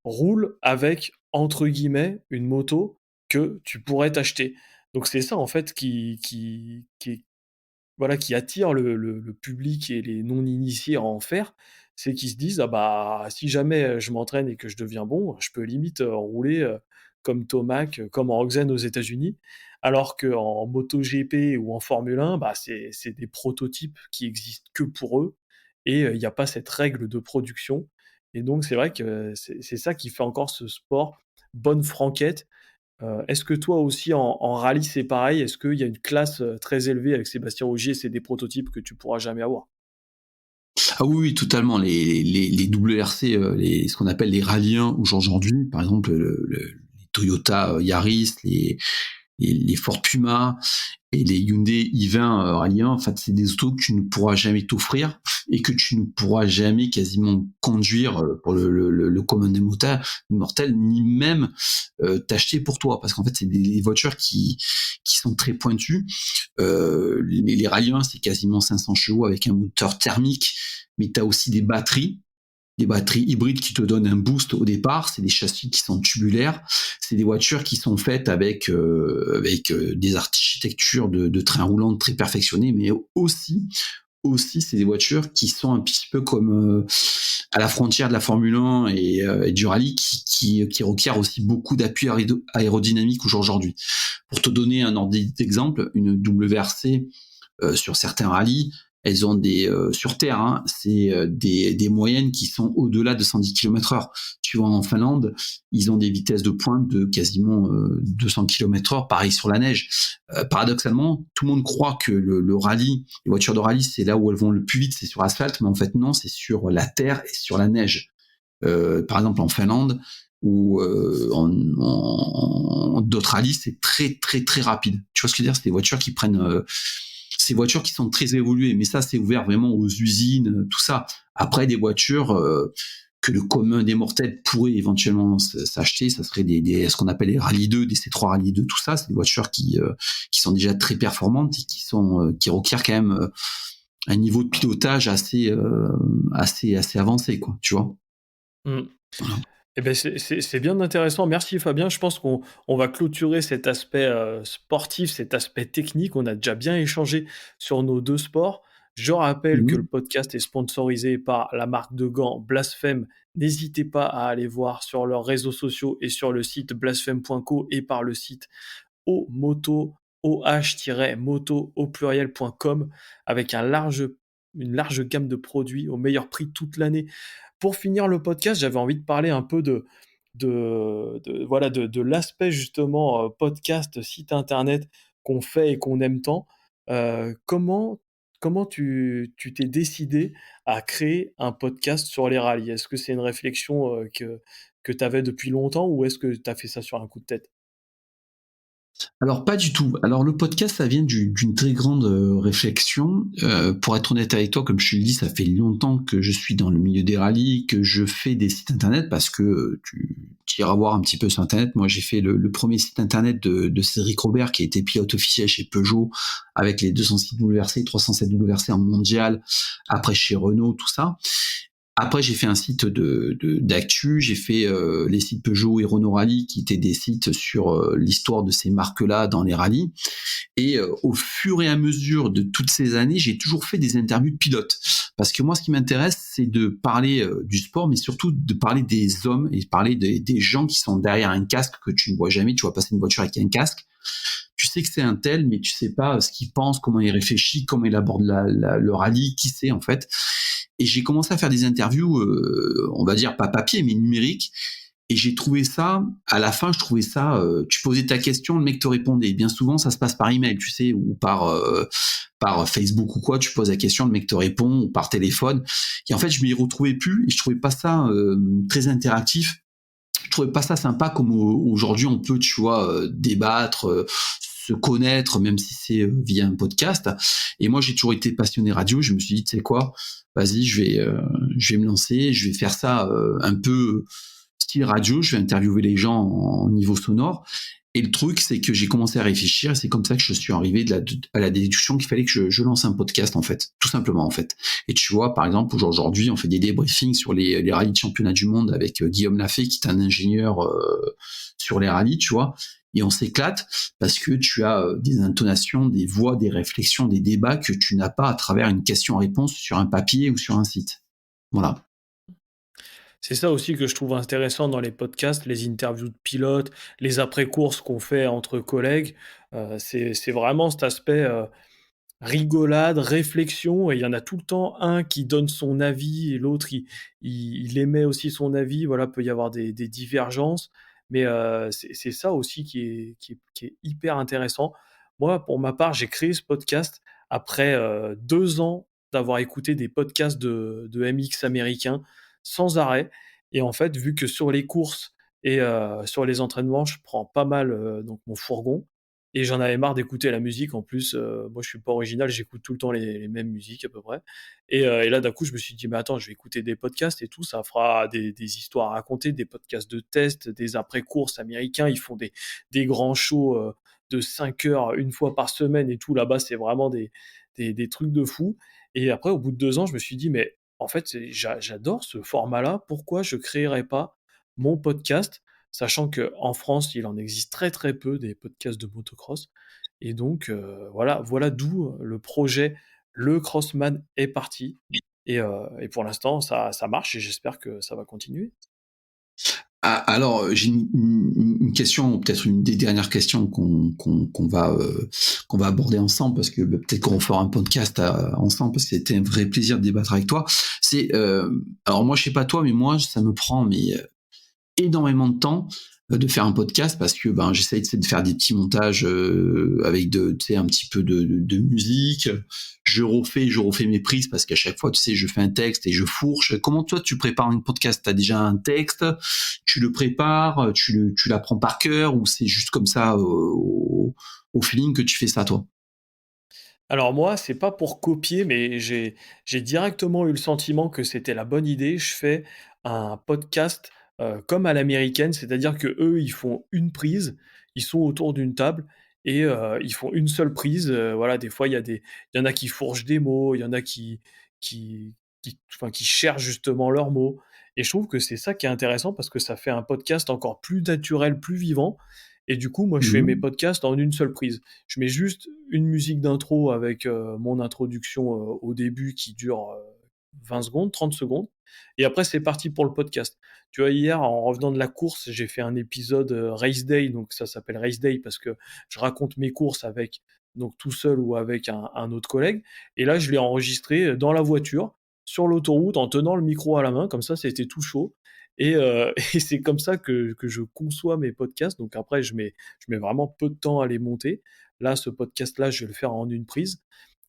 B: roulent avec, entre guillemets, une moto que tu pourrais t'acheter. Donc c'est ça en fait qui attire le public et les non-initiés à en faire, c'est qu'ils se disent: «Ah bah, si jamais, je m'entraîne et que je deviens bon, je peux limite, rouler, comme Tomac, comme Roczen aux États-Unis». Alors qu'en MotoGP ou en Formule 1, bah, c'est des prototypes qui existent que pour eux et il y a pas cette règle de production et donc c'est vrai que c'est ça qui fait encore ce sport bonne franquette. Est-ce que toi aussi en rallye c'est pareil? Est-ce qu'il y a une classe, très élevée avec Sébastien Ogier, c'est des prototypes que tu pourras jamais avoir?
C: Ah oui, oui, totalement. Les WRC, ce qu'on appelle les rallyes 1 aujourd'hui, par exemple, les Toyota Yaris, les Ford Puma et les Hyundai i20 Rallye 1, en fait, c'est des autos que tu ne pourras jamais t'offrir et que tu ne pourras jamais quasiment conduire pour le commun des mortels, ni même t'acheter pour toi, parce qu'en fait, c'est des voitures qui sont très pointues. Les Rallye 1, c'est quasiment 500 chevaux avec un moteur thermique, mais tu as aussi des batteries hybrides qui te donnent un boost au départ. C'est des châssis qui sont tubulaires. C'est des voitures qui sont faites avec des architectures de trains roulants très perfectionnées, mais aussi c'est des voitures qui sont un petit peu comme à la frontière de la Formule 1 et du rallye qui requièrent aussi beaucoup d'appui aérodynamique aujourd'hui. Pour te donner un ordre d'exemple, une WRC sur certains rallyes, elles ont sur terre, hein, c'est des moyennes qui sont au-delà de 110 km/h. Tu vois, en Finlande, ils ont des vitesses de pointe de quasiment 200 km/h, pareil sur la neige. Paradoxalement, tout le monde croit que le rallye, les voitures de rallye, c'est là où elles vont le plus vite, c'est sur asphalte, mais en fait non, c'est sur la terre et sur la neige. Par exemple, en Finlande, ou en d'autres rallyes, c'est très très très rapide. Tu vois ce que je veux dire? C'est des voitures qui prennent ces voitures qui sont très évoluées, mais ça, c'est ouvert vraiment aux usines, tout ça. Après, des voitures que le commun des mortels pourrait éventuellement s'acheter, ça serait ce qu'on appelle les Rallye 2, des C3 Rallye 2, tout ça. C'est des voitures qui sont déjà très performantes et qui requièrent quand même un niveau de pilotage assez avancé, quoi, tu vois.
B: Mmh.
C: Voilà.
B: Eh ben c'est bien intéressant. Merci Fabien. Je pense qu'on va clôturer cet aspect, sportif, cet aspect technique. On a déjà bien échangé sur nos 2 sports. Je rappelle que le
C: Mhm.
B: podcast est sponsorisé par la marque de gants Blasphème. N'hésitez pas à aller voir sur leurs réseaux sociaux et sur le site blasphème.co et par le site omoto, oh-moto au pluriel.com avec une large gamme de produits au meilleur prix toute l'année. Pour finir le podcast, j'avais envie de parler un peu de l'aspect justement podcast, site internet qu'on fait et qu'on aime tant. Comment tu t'es décidé à créer un podcast sur les rallyes? Est-ce que c'est une réflexion que tu avais depuis longtemps ou est-ce que tu as fait ça sur un coup de tête?
C: Alors pas du tout. Alors le podcast, ça vient d'une très grande réflexion. Pour être honnête avec toi, comme je te le dis, ça fait longtemps que je suis dans le milieu des rallyes, que je fais des sites internet parce que tu iras voir un petit peu sur internet. Moi, j'ai fait le premier site internet de Cédric Robert qui a été pilote officiel chez Peugeot avec les 206 WRC, 307 WRC en mondial. Après chez Renault, tout ça. Après, j'ai fait un site d'actu, j'ai fait les sites Peugeot et Renault Rally, qui étaient des sites sur l'histoire de ces marques-là dans les rallyes. Et au fur et à mesure de toutes ces années, j'ai toujours fait des interviews de pilotes. Parce que moi, ce qui m'intéresse, c'est de parler du sport, mais surtout de parler des hommes et de parler des gens qui sont derrière un casque que tu ne vois jamais. Tu vois passer une voiture avec un casque. Tu sais que c'est un tel, mais tu sais pas ce qu'il pense, comment il réfléchit, comment il aborde le rallye, qui c'est en fait. Et j'ai commencé à faire des interviews, on va dire pas papier, mais numérique. Et j'ai trouvé ça, à la fin, je trouvais ça, tu posais ta question, le mec te répondait. Bien souvent, ça se passe par email, tu sais, ou par Facebook ou quoi, tu poses la question, le mec te répond, ou par téléphone. Et en fait, je m'y retrouvais plus et je trouvais pas ça très interactif. Je trouvais pas ça sympa comme aujourd'hui on peut, tu vois, débattre, se connaître, même si c'est via un podcast. Et moi, j'ai toujours été passionné radio. Je me suis dit, tu sais quoi, vas-y, je vais me lancer, je vais faire ça un peu style radio. Je vais interviewer les gens en niveau sonore. Et le truc, c'est que j'ai commencé à réfléchir, et c'est comme ça que je suis arrivé à la déduction qu'il fallait que je lance un podcast, en fait. Tout simplement, en fait. Et tu vois, par exemple, aujourd'hui, on fait des débriefings sur les rallyes de championnat du monde avec Guillaume Lafay, qui est un ingénieur sur les rallyes, tu vois. Et on s'éclate parce que tu as des intonations, des voix, des réflexions, des débats que tu n'as pas à travers une question-réponse sur un papier ou sur un site. Voilà.
B: C'est ça aussi que je trouve intéressant dans les podcasts, les interviews de pilotes, les après-courses qu'on fait entre collègues. C'est vraiment cet aspect, rigolade, réflexion et il y en a tout le temps un qui donne son avis et l'autre il émet aussi son avis. Voilà, peut y avoir des divergences, mais c'est ça aussi qui est hyper intéressant. Moi, pour ma part, j'ai créé ce podcast après, 2 ans d'avoir écouté des podcasts de MX américains sans arrêt et en fait, vu que sur les courses et sur les entraînements, je prends pas mal, donc mon fourgon et j'en avais marre d'écouter la musique en plus, moi je suis pas original, j'écoute tout le temps les mêmes musiques à peu près et là d'un coup je me suis dit: «Mais attends, je vais écouter des podcasts et tout, ça fera des histoires à raconter, des podcasts de tests, des après-courses américains». Ils font des grands shows, de 5 heures une fois par semaine et tout là-bas, c'est vraiment des trucs de fou et après au bout de 2 ans, je me suis dit: «Mais en fait, j'adore ce format-là, pourquoi je créerais pas mon podcast?» Sachant qu'en France, il en existe très, très peu des podcasts de motocross et donc voilà d'où le projet Le Crossman est parti et pour l'instant ça marche et j'espère que ça va continuer.
C: Ah, alors, j'ai une question, ou peut-être une des dernières questions qu'on va aborder ensemble, parce que peut-être qu'on fera un podcast ensemble, parce que c'était un vrai plaisir de débattre avec toi. C'est, alors moi, je sais pas toi, mais moi, ça me prend énormément de temps de faire un podcast parce que ben j'essaye de faire des petits montages avec tu sais un petit peu de musique. Je refais mes prises parce qu'à chaque fois tu sais je fais un texte et je fourche. Comment toi tu prépares un podcast? T'as déjà un texte, tu le prépares, tu l'apprends par cœur ou c'est juste comme ça au feeling que tu fais ça toi?
B: Alors moi, c'est pas pour copier, mais j'ai directement eu le sentiment que c'était la bonne idée. Je fais un podcast, comme à l'américaine, c'est-à-dire que eux, ils font une prise, ils sont autour d'une table et ils font une seule prise, voilà, des fois, il y en a qui fourchent des mots, il y en a qui enfin, qui cherchent justement leurs mots Et je trouve que c'est ça qui est intéressant parce que ça fait un podcast encore plus naturel, plus vivant. Et du coup, moi, je fais mes
C: Mhm.
B: podcasts en une seule prise. Je mets juste une musique d'intro avec mon introduction au début qui dure 20 secondes, 30 secondes. Et après, c'est parti pour le podcast. Tu vois, hier, en revenant de la course, j'ai fait un épisode Race Day. Donc, ça s'appelle Race Day parce que je raconte mes courses avec, donc tout seul ou avec un autre collègue. Et là, je l'ai enregistré dans la voiture, sur l'autoroute, en tenant le micro à la main. Comme ça, c'était tout chaud. Et c'est comme ça que je conçois mes podcasts. Donc après, je mets vraiment peu de temps à les monter. Là, ce podcast-là, je vais le faire en une prise.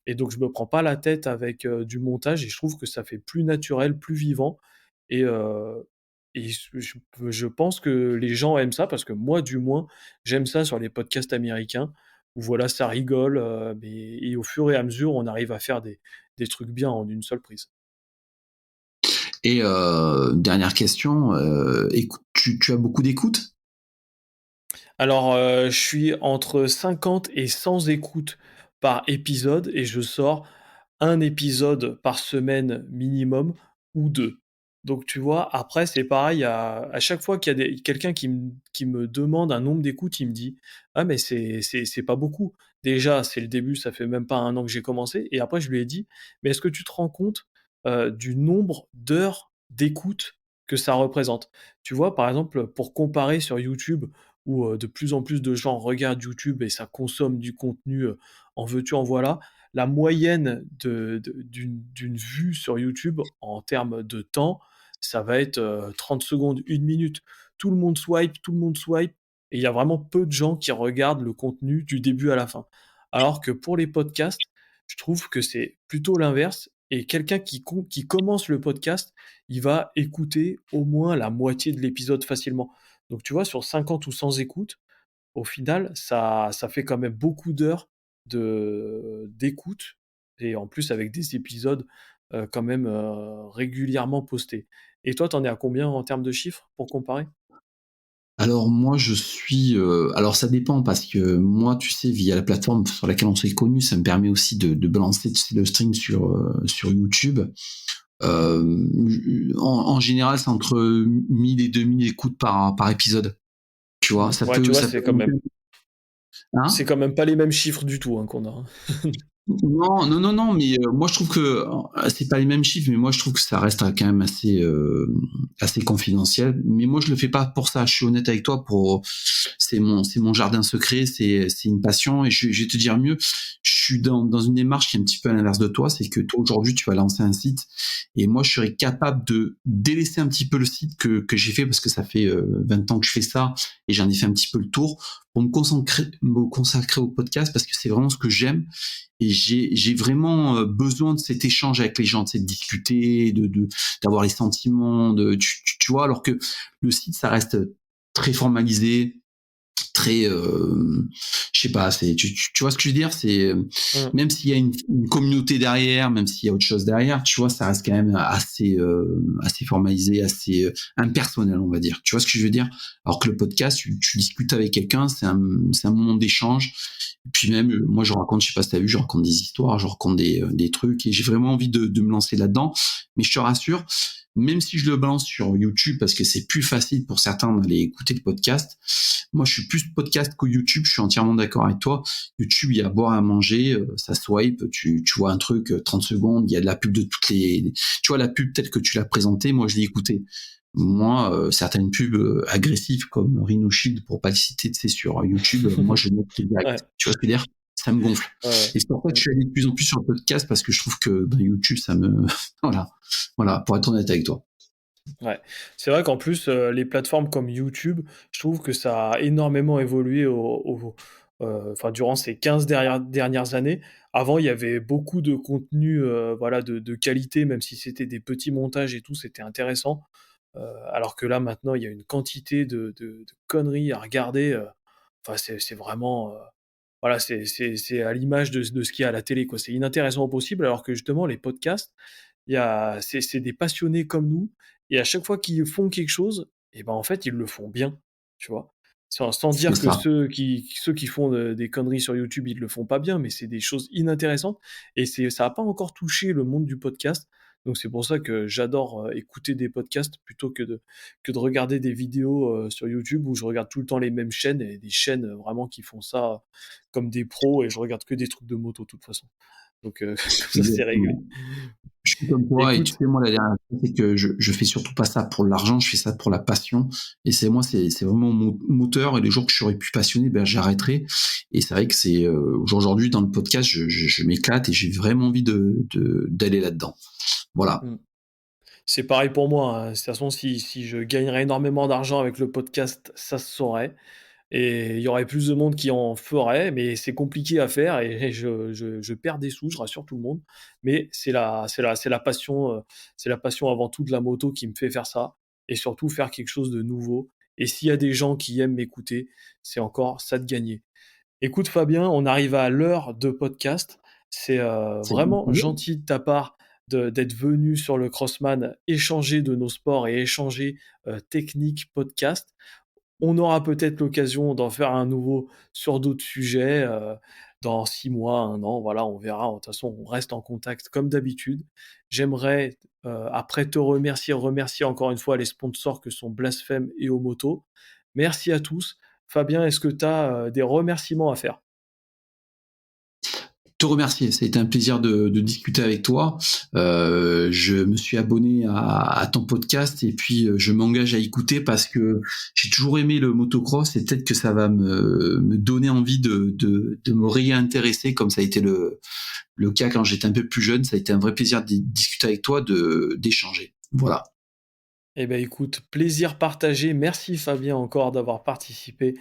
B: Et donc, je me prends pas la tête avec du montage et je trouve que ça fait plus naturel, plus vivant. Et, euh, et je pense que les gens aiment ça parce que moi, du moins, j'aime ça sur les podcasts américains où voilà, ça rigole. Et au fur et à mesure, on arrive à faire des trucs bien en une seule prise.
C: Et dernière question, tu as beaucoup d'écoutes?
B: Alors, je suis entre 50 et 100 écoutes par épisode et je sors un épisode par semaine minimum ou 2. Donc tu vois, après c'est pareil, à chaque fois qu'il y a quelqu'un qui me demande un nombre d'écoutes, il me dit: «Ah mais c'est pas beaucoup». Déjà, c'est le début, ça fait même pas un an que j'ai commencé et après je lui ai dit: «Mais est-ce que tu te rends compte, du nombre d'heures d'écoute que ça représente?» Tu vois, par exemple, pour comparer sur YouTube où, de plus en plus de gens regardent YouTube et ça consomme du contenu, en veux-tu en voilà. La moyenne d'une vue sur YouTube en termes de temps, ça va être, 30 secondes, 1 minute. Tout le monde swipe et il y a vraiment peu de gens qui regardent le contenu du début à la fin. Alors que pour les podcasts, je trouve que c'est plutôt l'inverse et quelqu'un qui commence le podcast, il va écouter au moins la moitié de l'épisode facilement. Donc tu vois, sur 50 ou 100 écoutes, au final, ça fait quand même beaucoup d'heures d'écoute et en plus avec des épisodes, quand même, régulièrement postés. Et toi, t'en es à combien en termes de chiffres pour comparer?
C: Alors moi je suis alors ça dépend parce que moi tu sais via la plateforme sur laquelle on s'est connu ça me permet aussi de balancer tu sais, le stream sur YouTube. En général c'est entre 1000 et 2000 écoutes par épisode. Tu vois,
B: Mmh. Ouais, tu vois,
C: ça peut monter.
B: c'est
C: Hein?
B: quand même pas les mêmes chiffres du tout, hein, qu'on a, hein.
C: Non, non, non, non, mais moi je trouve que c'est pas les mêmes chiffres, mais moi je trouve que ça reste quand même assez confidentiel. Mais moi je le fais pas pour ça. Je suis honnête avec toi. C'est mon jardin secret, c'est une passion. Et je vais te dire mieux. Je suis dans une démarche qui est un petit peu à l'inverse de toi. C'est que toi aujourd'hui tu vas lancer un site, et moi je serais capable de délaisser un petit peu le site que j'ai fait parce que ça fait 20 ans que je fais ça et j'en ai fait un petit peu le tour pour me consacrer au podcast parce que c'est vraiment ce que j'aime. Et j'ai vraiment besoin de cet échange avec les gens, de discuter, d'avoir les sentiments, tu vois, alors que le site, ça reste très formalisé, très, je sais pas, tu vois ce que je veux dire, c'est
B: Mmh.
C: même s'il y a une communauté derrière, même s'il y a autre chose derrière, tu vois, ça reste quand même assez formalisé, assez impersonnel, on va dire. Tu vois ce que je veux dire? Alors que le podcast, tu discutes avec quelqu'un, c'est un moment d'échange. Et puis même, moi, je raconte, je sais pas si t'as vu, je raconte des histoires, je raconte des trucs, et j'ai vraiment envie de me lancer là-dedans. Mais je te rassure, même si je le balance sur YouTube parce que c'est plus facile pour certains d'aller écouter le podcast, moi je suis plus podcast que YouTube, je suis entièrement d'accord avec toi. YouTube, il y a à boire à manger, ça swipe, tu vois un truc, 30 secondes, il y a de la pub de toutes les... Tu vois la pub telle que tu l'as présentée, moi je l'ai écoutée. Moi, certaines pubs agressives comme Rhino Shield, pour pas le citer, tu sais, sur YouTube, moi je note direct.
B: Ouais,
C: Tu vois ce que je veux dire? Ça me gonfle.
B: ouais, ouais.
C: Et c'est pour ça que
B: Mmh.
C: je suis allé de plus en plus sur le podcast parce que je trouve que YouTube, ça me... voilà. Voilà, pour être honnête avec toi.
B: Ouais. C'est vrai qu'en plus, les plateformes comme YouTube, je trouve que ça a énormément évolué enfin, durant ces 15 dernières années. Avant, il y avait beaucoup de contenu, voilà, de qualité, même si c'était des petits montages et tout, c'était intéressant. Alors que là, maintenant, il y a une quantité de conneries à regarder, enfin, c'est vraiment, voilà, c'est à l'image de ce qu'il y a à la télé, quoi. C'est inintéressant au possible, alors que justement les podcasts, c'est des passionnés comme nous et à chaque fois qu'ils font quelque chose et ben, en fait, ils le font bien, tu vois? Sans
C: C'est
B: dire que
C: ça.
B: ceux qui font, des conneries sur YouTube, ils le font pas bien, mais c'est des choses inintéressantes et ça a pas encore touché le monde du podcast. Donc c'est pour ça que j'adore écouter des podcasts plutôt que de regarder des vidéos sur YouTube où je regarde tout le temps les mêmes chaînes et des chaînes vraiment qui font ça comme des pros et je regarde que des trucs de moto de toute façon. Donc comme ça c'est réglé.
C: Exactement. Je suis comme toi et tu
B: Écoute,
C: sais, moi, la dernière chose, c'est que je fais surtout pas ça pour l'argent, je fais ça pour la passion. Et c'est vraiment mon moteur. Et les jours que je serai plus passionné, ben, j'arrêterai. Et c'est vrai que aujourd'hui, dans le podcast, je m'éclate et j'ai vraiment envie d'aller là-dedans. Voilà.
B: mmh. C'est pareil pour moi, hein. De toute façon, si je gagnerais énormément d'argent avec le podcast, ça se saurait et il y aurait plus de monde qui en ferait, mais c'est compliqué à faire et je perds des sous, je rassure tout le monde. Mais c'est la passion avant tout de la moto qui me fait faire ça et surtout faire quelque chose de nouveau et s'il y a des gens qui aiment m'écouter, c'est encore ça de gagner. Écoute Fabien, on arrive à l'heure de podcast. C'est
C: C'est
B: vraiment gentil de ta part d'être venu sur le Crossman échanger de nos sports et échanger technique podcast. On aura peut-être l'occasion d'en faire un nouveau sur d'autres sujets dans 6 mois, un an, voilà, on verra. De toute façon, on reste en contact comme d'habitude. J'aimerais, après te remercier encore une fois les sponsors que sont Blasphème et Omoto. Merci à tous. Fabien, est-ce que tu as des remerciements à faire?
C: te remercier. Ça a été un plaisir de discuter avec toi. Je me suis abonné à ton podcast et puis je m'engage à écouter parce que j'ai toujours aimé le motocross et peut-être que ça va me donner envie de me réintéresser comme ça a été le cas quand j'étais un peu plus jeune. Ça a été un vrai plaisir de discuter avec toi, d'échanger. Voilà.
B: Eh ben écoute, plaisir partagé. Merci Fabien encore d'avoir participé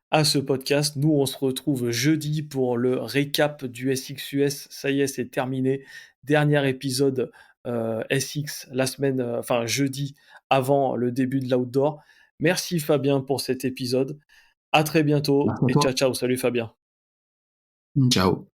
B: à ce podcast. Nous, on se retrouve jeudi pour le récap du SXUS. Ça y est, c'est terminé. Dernier épisode SX la semaine, enfin jeudi avant le début de l'outdoor. Merci Fabien pour cet épisode. À très bientôt
C: Merci à
B: et ciao
C: toi.
B: ciao. Salut Fabien.
C: Ciao.